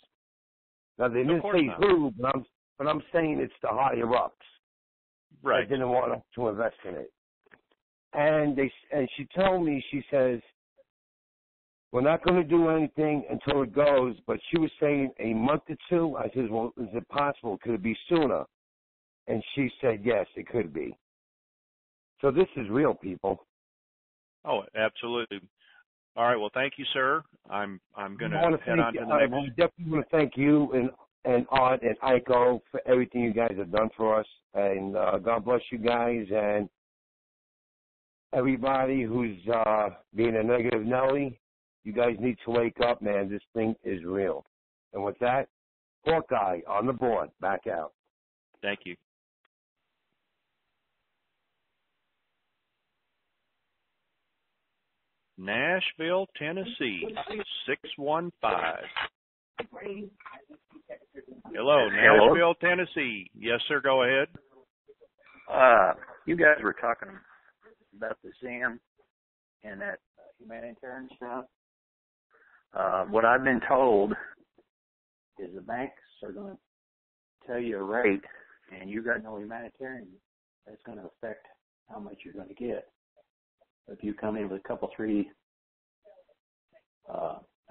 Now, they didn't say who, but I'm saying it's the higher ups. Right. That didn't want us to invest in it. And she told me, she says, "We're not going to do anything until it goes," but she was saying a month or two. I said, "Well, is it possible? Could it be sooner?" And she said, "Yes, it could be." So this is real, people. Oh, absolutely. All right. Well, thank you, sir. I'm going to head on to the next. I definitely want to thank you and Art and Iko for everything you guys have done for us. And God bless you guys and everybody who's being a negative Nelly. You guys need to wake up, man. This thing is real. And with that, Hawkeye on the board. Back out. Thank you. Nashville, Tennessee, 615. Hello, Nashville, Tennessee. Yes, sir, go ahead. You guys were talking about the Zim and that humanitarian stuff. What I've been told is the banks are going to tell you a rate, and you got no humanitarian. That's going to affect how much you're going to get. If you come in with a couple, three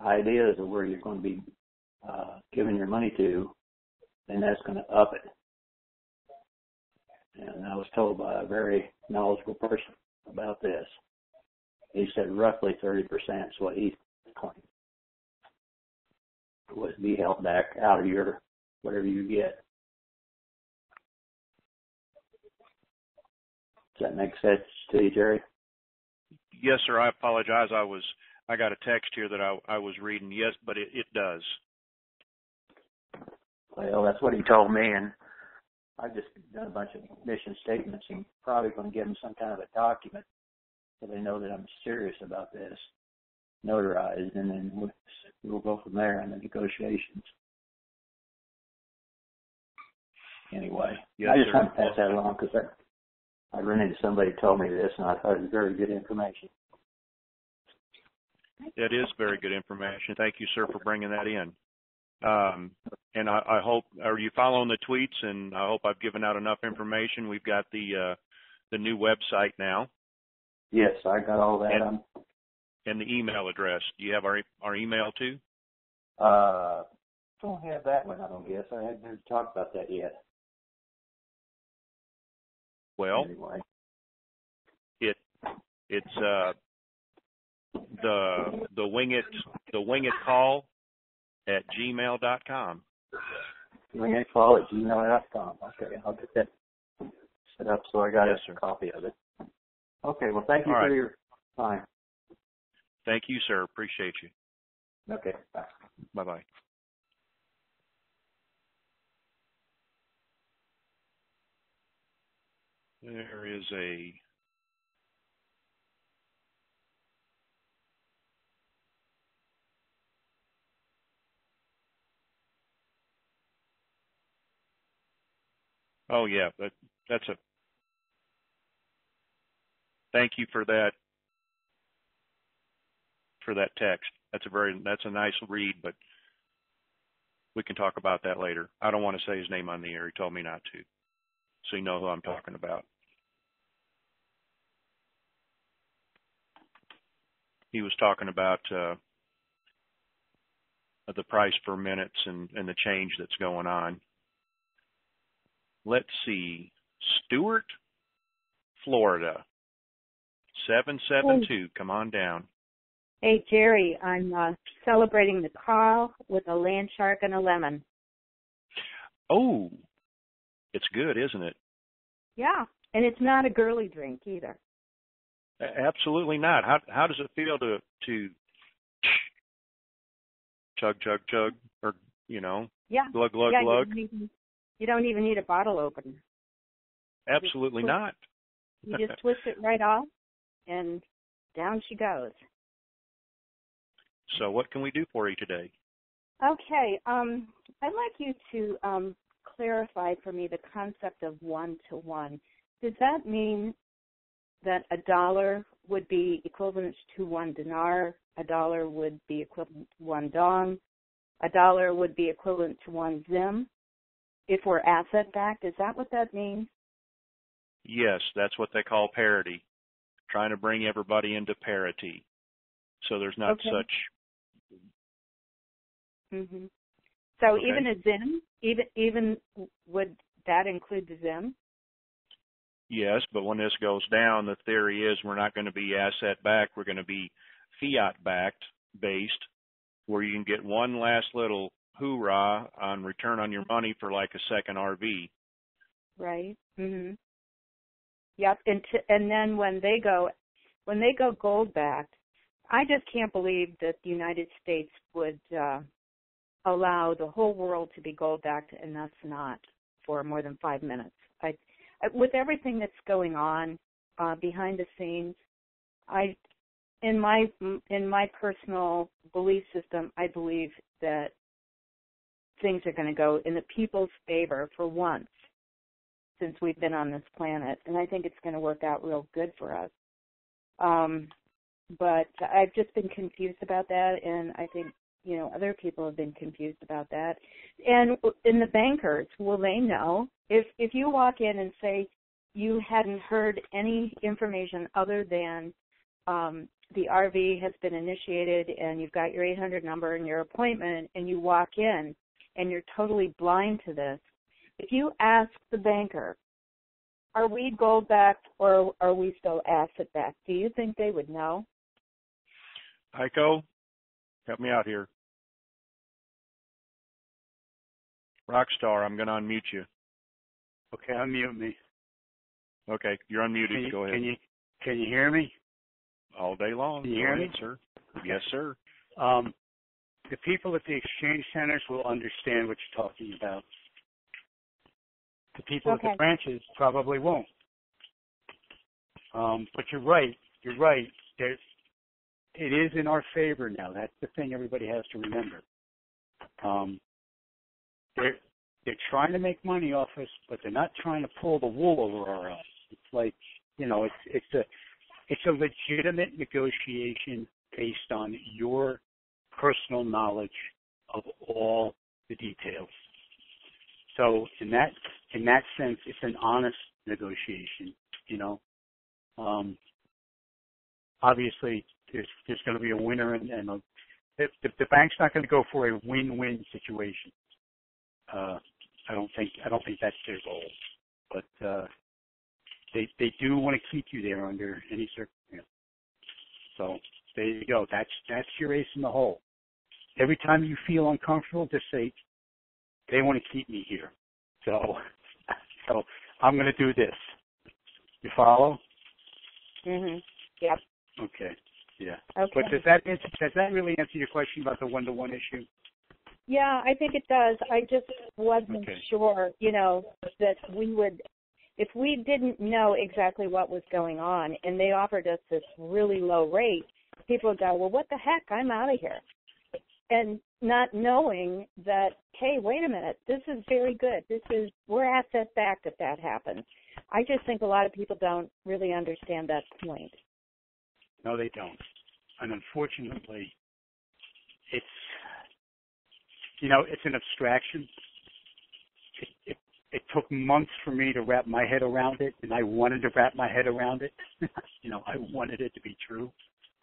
ideas of where you're going to be giving your money to, then that's going to up it. And I was told by a very knowledgeable person about this. He said roughly 30% is what he claimed was be held back out of your whatever you get. Does that make sense to you, Jerry? Yes, sir. I apologize. I got a text here that I was reading. Yes, but it does. Well, that's what he told me, and I've just done a bunch of mission statements and probably going to give them some kind of a document so they know that I'm serious about this. notarized, and then we'll go from there on the negotiations. Anyway, yes, I just sir. want to pass that along because I ran into somebody who told me this, and I thought it was very good information. That is very good information. Thank you, sir, for bringing that in. And I hope, are you following the tweets? And I hope I've given out enough information. We've got the new website now. Yes, I got all that. And the email address. Do you have our email too? Don't have that one, I don't guess. I haven't talked about that yet. Well, anyway. It's the WINGIT call at gmail.com. WINGIT call at gmail.com. Okay, I'll get that set up so I got a copy of it. Okay, well, thank you for your time. Thank you, sir. Appreciate you. Okay, bye. Bye-bye. There is a oh yeah, that's a thank you for that text. That's a nice read, but we can talk about that later. I don't want to say his name on the air. He told me not to. So you know who I'm talking about. He was talking about the price per minutes and the change that's going on. Let's see. Stuart, Florida, 772. Come on down. Hey, Jerry, I'm celebrating the call with a land shark and a lemon. Oh, it's good, isn't it? Yeah, and it's not a girly drink either. Absolutely not. How does it feel to chug, chug, chug, or, glug, glug, glug? You don't even need a bottle opener. Absolutely not. You just twist it right off, and down she goes. So what can we do for you today? Okay. I'd like you to clarify for me the concept of 1-to-1. Does that mean that $1 would be equivalent to 1 dinar, $1 would be equivalent to 1 dong, $1 would be equivalent to 1 zim? If we're asset-backed, is that what that means? Yes, that's what they call parity. Trying to bring everybody into parity. So there's not such... Mm-hmm. So even a zim, even would that include the zim? Yes, but when this goes down, the theory is we're not going to be asset-backed. We're going to be fiat-backed based, where you can get one last little hoorah on return on your money for like a second RV. Right. Mhm. Yep. And then when they go gold-backed, I just can't believe that the United States would allow the whole world to be gold-backed and us not for more than 5 minutes. With everything that's going on behind the scenes, in my personal belief system, I believe that things are going to go in the people's favor for once since we've been on this planet, and I think it's going to work out real good for us. But I've just been confused about that, and I think other people have been confused about that. And in the bankers, will they know? If you walk in and say you hadn't heard any information other than the RV has been initiated and you've got your 800 number and your appointment, and you walk in and you're totally blind to this, if you ask the banker, are we gold-backed or are we still asset-backed, do you think they would know? Heiko, help me out here. Rockstar, I'm going to unmute you. Okay, unmute me. Okay, you're unmuted. Go ahead. Can you hear me? All day long. Can you hear me, sir? Yes, sir. The people at the exchange centers will understand what you're talking about. The people at the branches probably won't. But you're right. it is in our favor now. That's the thing everybody has to remember. They're trying to make money off us, but they're not trying to pull the wool over our eyes. It's like, it's a legitimate negotiation based on your personal knowledge of all the details. So in that sense, it's an honest negotiation. Obviously there's going to be a winner, and the bank's not going to go for a win-win situation. I don't think that's their goal, but they do want to keep you there under any circumstance. So there you go. That's your ace in the hole. Every time you feel uncomfortable, just say, they want to keep me here. So I'm going to do this. You follow? Mhm. Yep. Okay. Yeah. Okay. But does that really answer your question about the one-to-one issue? Yeah, I think it does. I just wasn't sure, that we would, if we didn't know exactly what was going on and they offered us this really low rate, people would go, well, what the heck? I'm out of here. And not knowing that, hey, wait a minute, this is very good. We're asset-backed if that happens. I just think a lot of people don't really understand that point. No, they don't. And unfortunately, it's an abstraction. It took months for me to wrap my head around it, and I wanted to wrap my head around it. I wanted it to be true,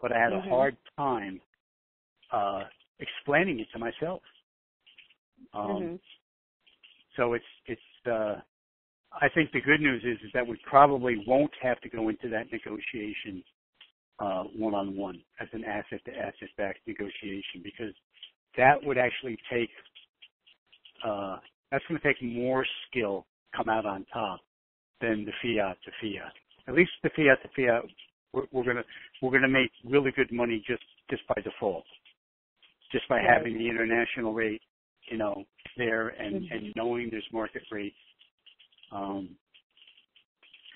but I had a hard time explaining it to myself. So I think the good news is that we probably won't have to go into that negotiation one-on-one as an asset-to-asset-backed negotiation, because that would actually take that's going to take more skill come out on top than the fiat to fiat. At least the fiat to fiat, we're going to make really good money just by default, just by having the international rate, there and knowing there's market rates.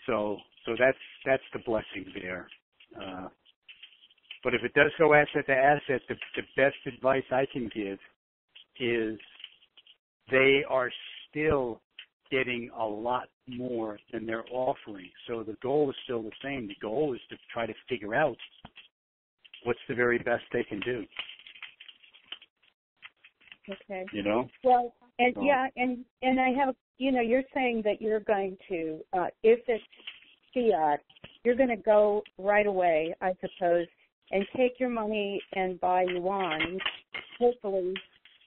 So that's the blessing there. But if it does go asset to asset, the best advice I can give is they are still getting a lot more than they're offering. So the goal is still the same. The goal is to try to figure out what's the very best they can do. Okay. Well, and and I have, you're saying that you're going to, if it's fiat, you're going to go right away, I suppose, and take your money and buy yuan. Hopefully,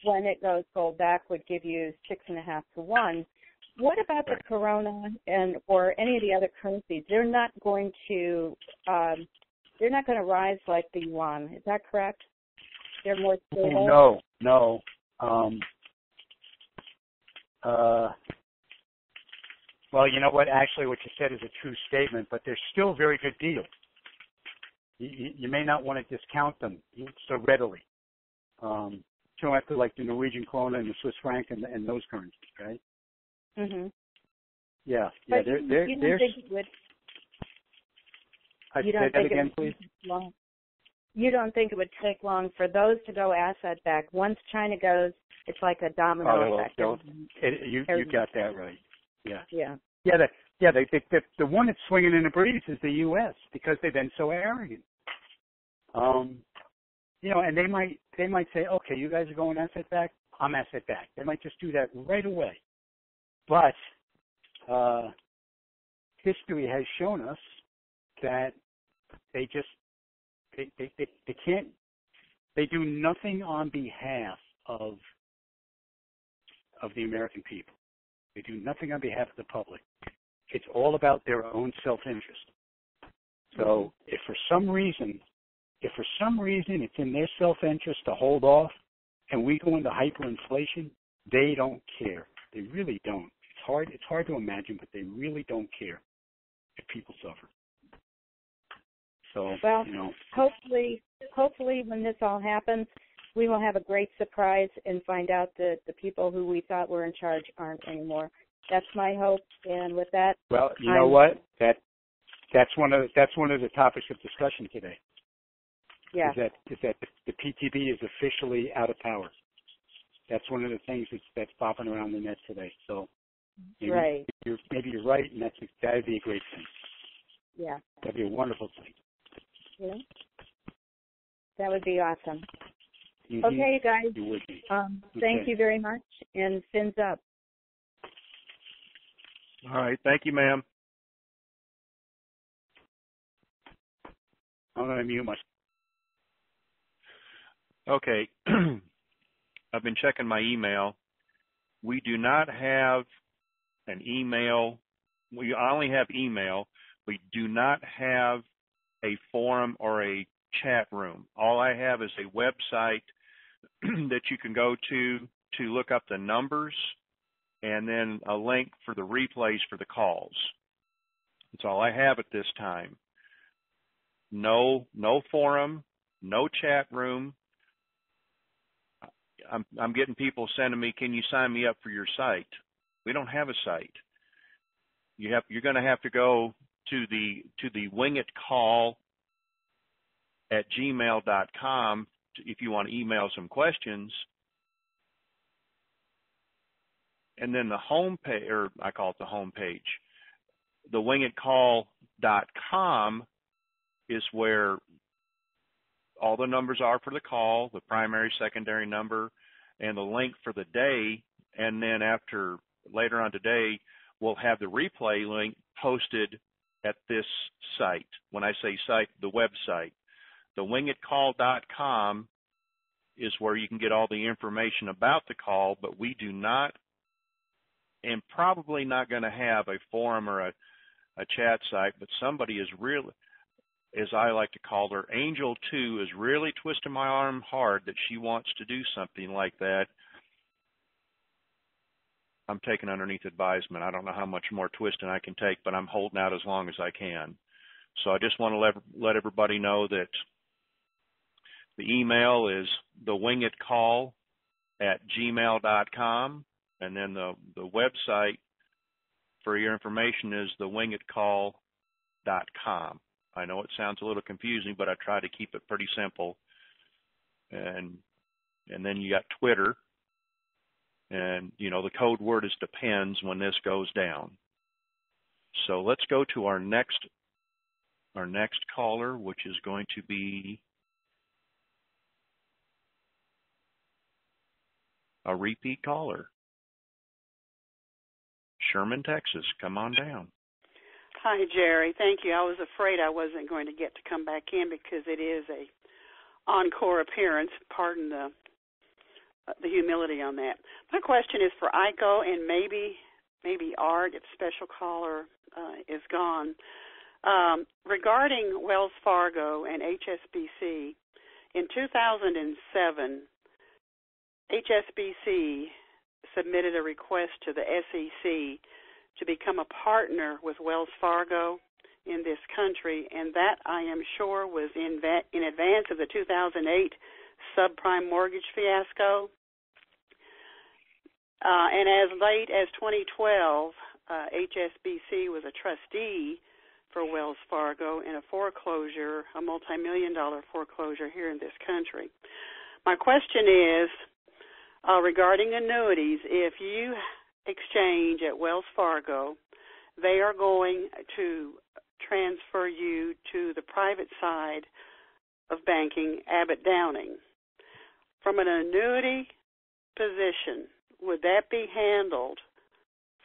when it goes gold back, would give you 6.5 to 1. What about the Corona or any of the other currencies? They're not going to rise like the yuan. Is that correct? They're more stable. No. Well, you know what? Actually, what you said is a true statement, but they're still very good deals. You may not want to discount them so readily. You don't have to like the Norwegian krone and the Swiss franc and those currencies, right? Mhm. Yeah. But They're. You don't think it would? Say that again, please. You don't think it would take long for those to go asset back? Once China goes, it's like a domino effect. You got that right. Yeah. Yeah. Yeah. The one that's swinging in the breeze is the U.S. because they've been so arrogant. And they might say, okay, you guys are going asset back, I'm asset back. They might just do that right away. But history has shown us that they can't. They do nothing on behalf of the American people. They do nothing on behalf of the public. It's all about their own self-interest. So if for some reason it's in their self-interest to hold off and we go into hyperinflation, they don't care. They really don't. It's hard to imagine, but they really don't care if people suffer. So, hopefully when this all happens, we will have a great surprise and find out that the people who we thought were in charge aren't anymore. That's my hope. And with that, well, you know what? That's one of the topics of discussion today. Yeah. Is that the PTB is officially out of power. That's one of the things that's popping around the net today. So maybe right. Maybe you're right, and that'd be a great thing. Yeah. That'd be a wonderful thing. Yeah. That would be awesome. Mm-hmm. Okay, you guys. You would be. Thank you very much, and fins up. All right. Thank you, ma'am. I'm going to mute myself. Okay. I've been checking my email. We do not have an email. I only have email. We do not have a forum or a chat room. All I have is a website that you can go to look up the numbers and then a link for the replays for the calls. That's all I have at this time. No forum, no chat room. I'm getting people sending me, can you sign me up for your site? We don't have a site. You're going to have to go to the WINGIT call at gmail.com if you want to email some questions. And then the home page, or I call it the home page, the wingitcall.com is where all the numbers are for the call, the primary, secondary number, and the link for the day. And then later on today, we'll have the replay link posted at this site. When I say site, the website. The wingitcall.com is where you can get all the information about the call, but we do not, and probably not going to have a forum or a chat site, but somebody is really, as I like to call her, Angel 2 is really twisting my arm hard that she wants to do something like that. I'm taking underneath advisement. I don't know how much more twisting I can take, but I'm holding out as long as I can. So I just want to let everybody know that the email is thewingitcall@gmail.com, and then the website for your information is thewingitcall.com. I know it sounds a little confusing, but I try to keep it pretty simple. And then you got Twitter, and the code word is depends when this goes down. So let's go to our next caller, which is going to be a repeat caller. Sherman, Texas. Come on down. Hi, Jerry. Thank you. I was afraid I wasn't going to get to come back in because it is a encore appearance. Pardon the humility on that. My question is for Iko and maybe Art, if special caller is gone. Regarding Wells Fargo and HSBC, in 2007, HSBC submitted a request to the SEC to become a partner with Wells Fargo in this country, and that, I am sure, was in advance of the 2008 subprime mortgage fiasco. And as late as 2012, HSBC was a trustee for Wells Fargo in a foreclosure, a multi-million-dollar foreclosure here in this country. My question is, regarding annuities, if you exchange at Wells Fargo, they are going to transfer you to the private side of banking, Abbott Downing. From an annuity position, would that be handled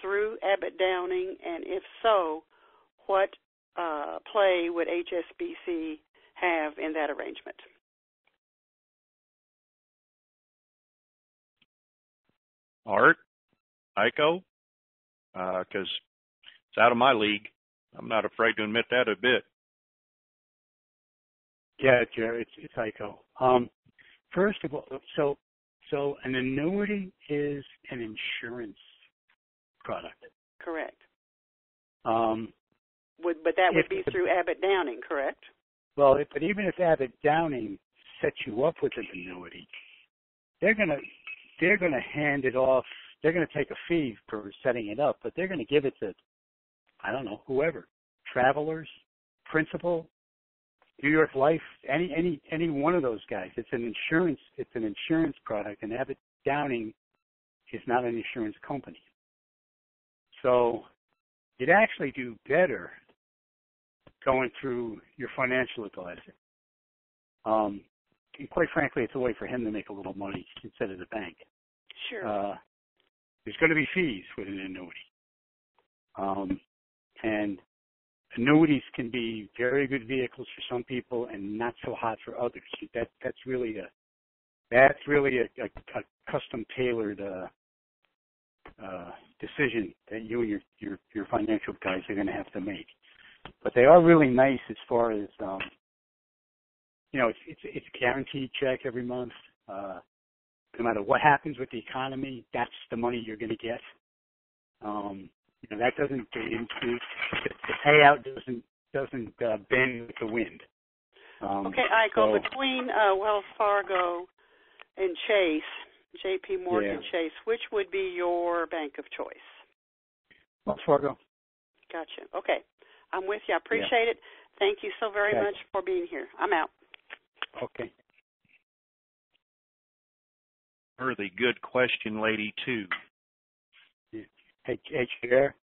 through Abbott Downing? And if so, what play would HSBC have in that arrangement? Art, Iko, because it's out of my league. I'm not afraid to admit that a bit. Yeah, Jerry, it's Iko. First of all, so an annuity is an insurance product. Correct. But that would be through Abbott Downing, correct? Well, but even if Abbott Downing sets you up with an annuity, they're gonna hand it off. They're gonna take a fee for setting it up, but they're gonna give it to, I don't know, whoever, Travelers, Principal, New York Life, any one of those guys. It's an insurance product, and Abbott Downing is not an insurance company. So you'd actually do better going through your financial advisor. And quite frankly, it's a way for him to make a little money instead of the bank. Sure. There's going to be fees with an annuity. And annuities can be very good vehicles for some people and not so hot for others. That's really a custom tailored decision that you and your financial guys are going to have to make. But they are really nice as far as it's a guaranteed check every month. No matter what happens with the economy, that's the money you're going to get. That doesn't include the payout doesn't bend with the wind. Okay, Iko, between Wells Fargo and Chase, J.P. Morgan Chase, which would be your bank of choice? Wells Fargo. Gotcha. Okay, I'm with you. I appreciate it. Thank you so very much for being here. I'm out. Okay. Really good question, Lady 2. Hey, Chair.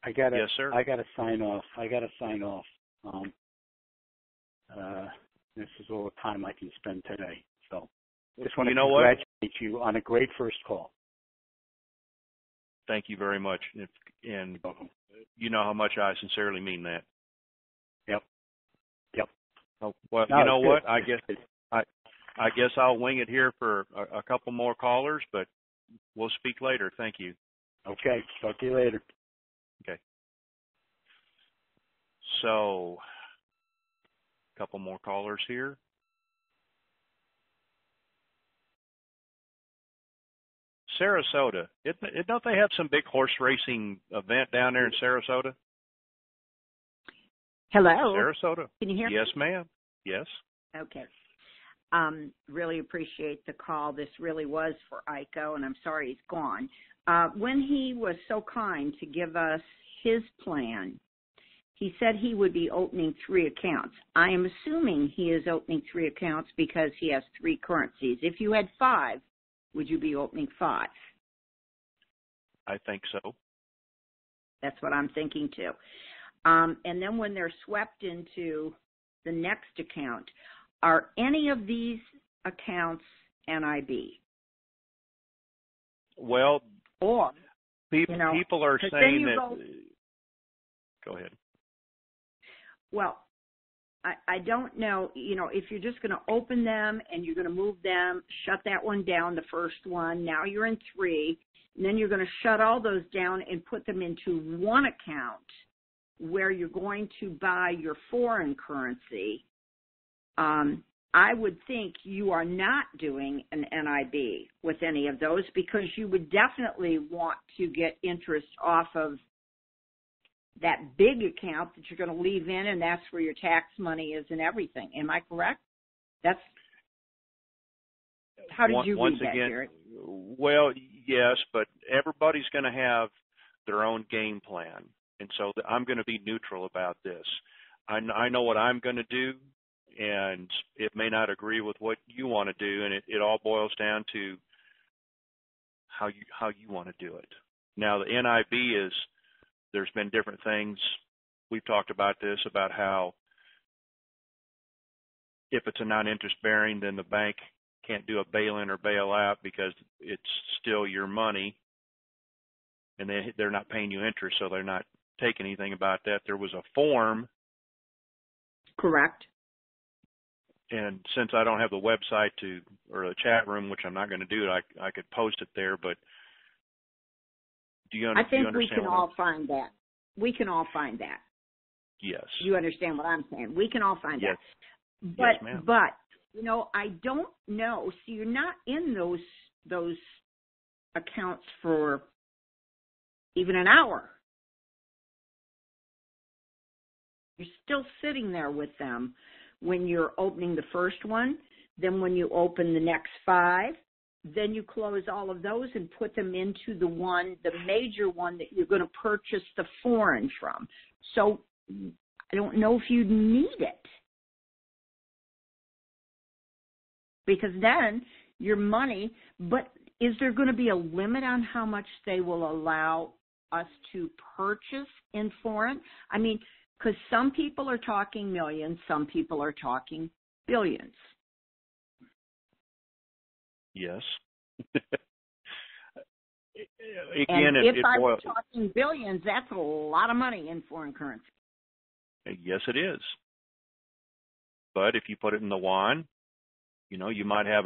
Yes, sir. I gotta sign off. This is all the time I can spend today. So just want to congratulate you on a great first call. Thank you very much. And you know how much I sincerely mean that. Yep. Oh, well, you know what? I guess I'll wing it here for a couple more callers, but we'll speak later. Thank you. Okay. Talk to you later. Okay. So, a couple more callers here. Sarasota. Don't they have some big horse racing event down there in Sarasota? Hello. Sarasota. Can you hear me? Yes, ma'am. Yes. Okay. Really appreciate the call. This really was for Iko, and I'm sorry he's gone. When he was so kind to give us his plan, he said he would be opening 3 accounts. I am assuming he is opening 3 accounts because he has 3 currencies. If you had 5, would you be opening 5? I think so. That's what I'm thinking too. And then when they're swept into the next account, are any of these accounts NIB? Well, or people are saying that. Go ahead. Well, I don't know, if you're just going to open them and you're going to move them, shut that one down, the first one, now you're in 3, and then you're going to shut all those down and put them into one account where you're going to buy your foreign currency. I would think you are not doing an NIB with any of those because you would definitely want to get interest off of that big account that you're going to leave in, and that's where your tax money is and everything. Am I correct? How did you read that, Jared? Well, yes, but everybody's going to have their own game plan, and so I'm going to be neutral about this. I know what I'm going to do, and it may not agree with what you want to do, and it all boils down to how you want to do it. Now, the NIB is, there's been different things. We've talked about this, about how if it's a non-interest bearing, then the bank can't do a bail-in or bail-out because it's still your money, and they're not paying you interest, so they're not taking anything about that. There was a form. Correct. And since I don't have the website or the chat room, which I'm not going to do, I could post it there, but do you understand? I think we can all find that. We can all find that. Yes. You understand what I'm saying? We can all find yes. that. But, yes, ma'am. I don't know. So you're not in those accounts for even an hour. You're still sitting there with them when you're opening the first one. Then when you open the next 5, then you close all of those and put them into the major one that you're going to purchase the foreign from. So I don't know if you need it. because then your money, but is there going to be a limit on how much they will allow us to purchase in foreign? I mean, because some people are talking millions, some people are talking billions. Yes. Again, and if I were talking billions, that's a lot of money in foreign currency. Yes, it is. But if you put it in the yuan, you know, you might have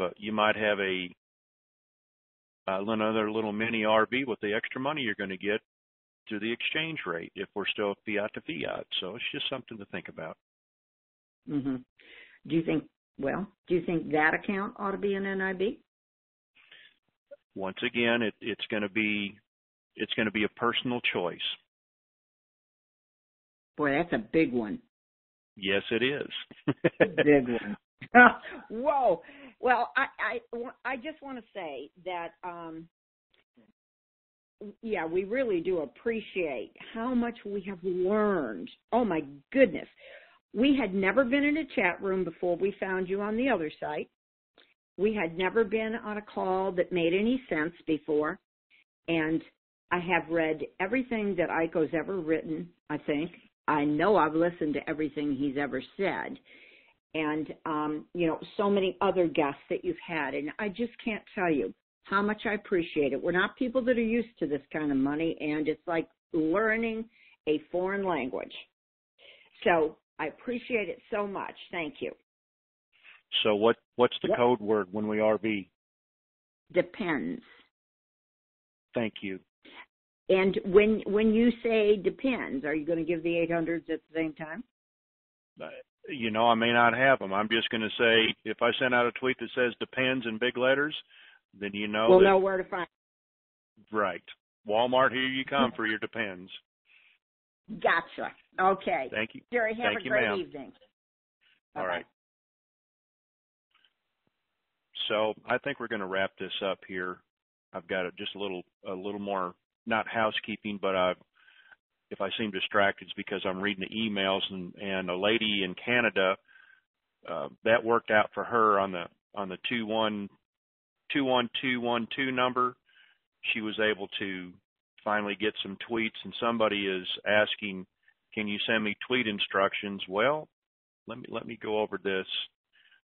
another little mini RV with the extra money you're going to get through the exchange rate if we're still fiat to fiat. So it's just something to think about. Mm-hmm. Do you think that account ought to be an NIB? Once again, it's going to be a personal choice. Boy, that's a big one. Yes, it is. Big one. Whoa. Well, I just want to say that, we really do appreciate how much we have learned. Oh, my goodness. We had never been in a chat room before we found you on the other site. We had never been on a call that made any sense before. And I have read everything that Iko's ever written, I think. I know I've listened to everything he's ever said. And, so many other guests that you've had. And I just can't tell you how much I appreciate it. We're not people that are used to this kind of money, and it's like learning a foreign language. So I appreciate it so much. Thank you. So what's the code word when we RV? Depends. Thank you. And when you say depends, are you going to give the 800s at the same time? I may not have them. I'm just going to say, if I send out a tweet that says depends in big letters, then we'll know where to find it. Right. Walmart, here you come for your depends. Gotcha. Okay. Thank you. Jerry, have Thank a you, great ma'am. evening. All Bye-bye. right. So I think we're going to wrap this up here. I've got just a little more, not housekeeping, but if I seem distracted, it's because I'm reading the emails, and a lady in Canada, that worked out for her on the 21212 number. She was able to finally get some tweets, and somebody is asking, can you send me tweet instructions? Well, let me go over this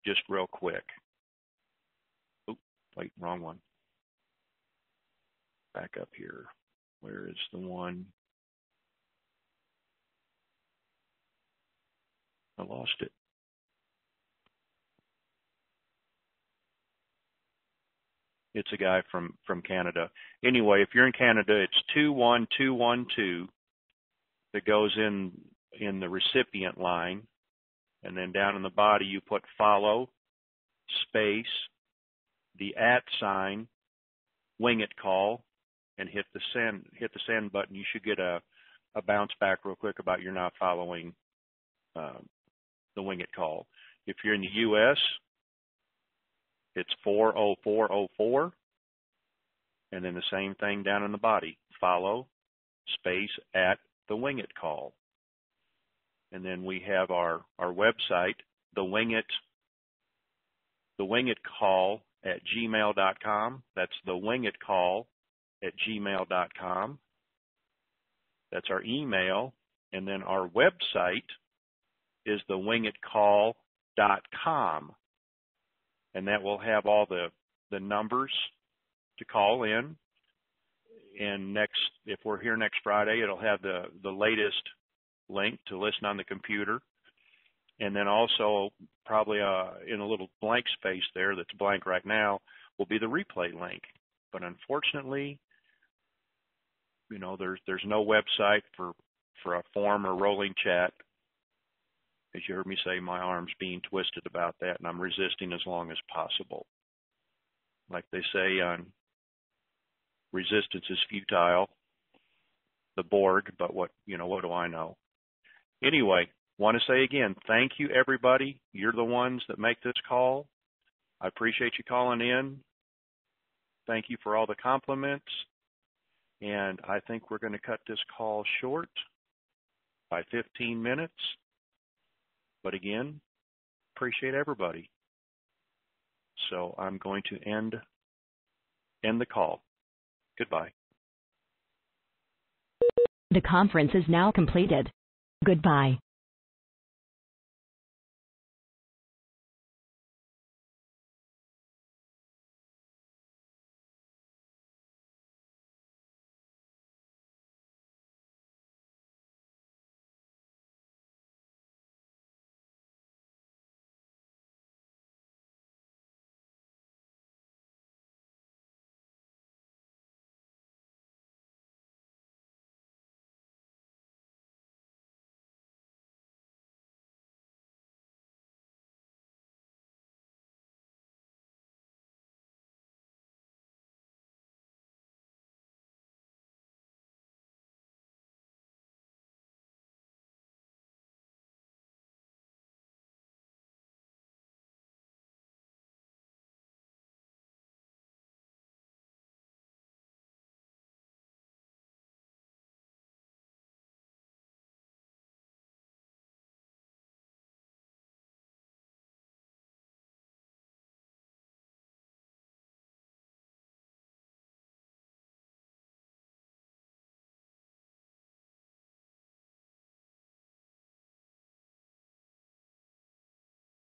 just real quick. Oop, wait, wrong one. Back up here. Where is the one? I lost it. It's a guy from Canada. Anyway, if you're in Canada, it's 21212 that goes in the recipient line, and then down in the body you put follow, space, the @ WINGIT call, and hit the send button. You should get a bounce back real quick about you're not following the WINGIT call. If you're in the U.S., it's 40404, and then the same thing down in the body. Follow, space, @ the WINGIT call. And then we have our website, the WINGIT call @gmail.com. That's the WINGIT call @gmail.com. That's our email. And then our website is thewingitcall.com. And that will have all the numbers to call in. And if we're here next Friday, it'll have the latest link to listen on the computer. And then also probably in a little blank space there that's blank right now will be the replay link. But unfortunately, there's no website for a forum or rolling chat. As you heard me say, my arm's being twisted about that, and I'm resisting as long as possible. Like they say on resistance is futile, the Borg, but what do I know? Anyway, want to say again, thank you, everybody. You're the ones that make this call. I appreciate you calling in. Thank you for all the compliments. And I think we're going to cut this call short by 15 minutes. But again, appreciate everybody. So I'm going to end the call. Goodbye. The conference is now completed. Goodbye.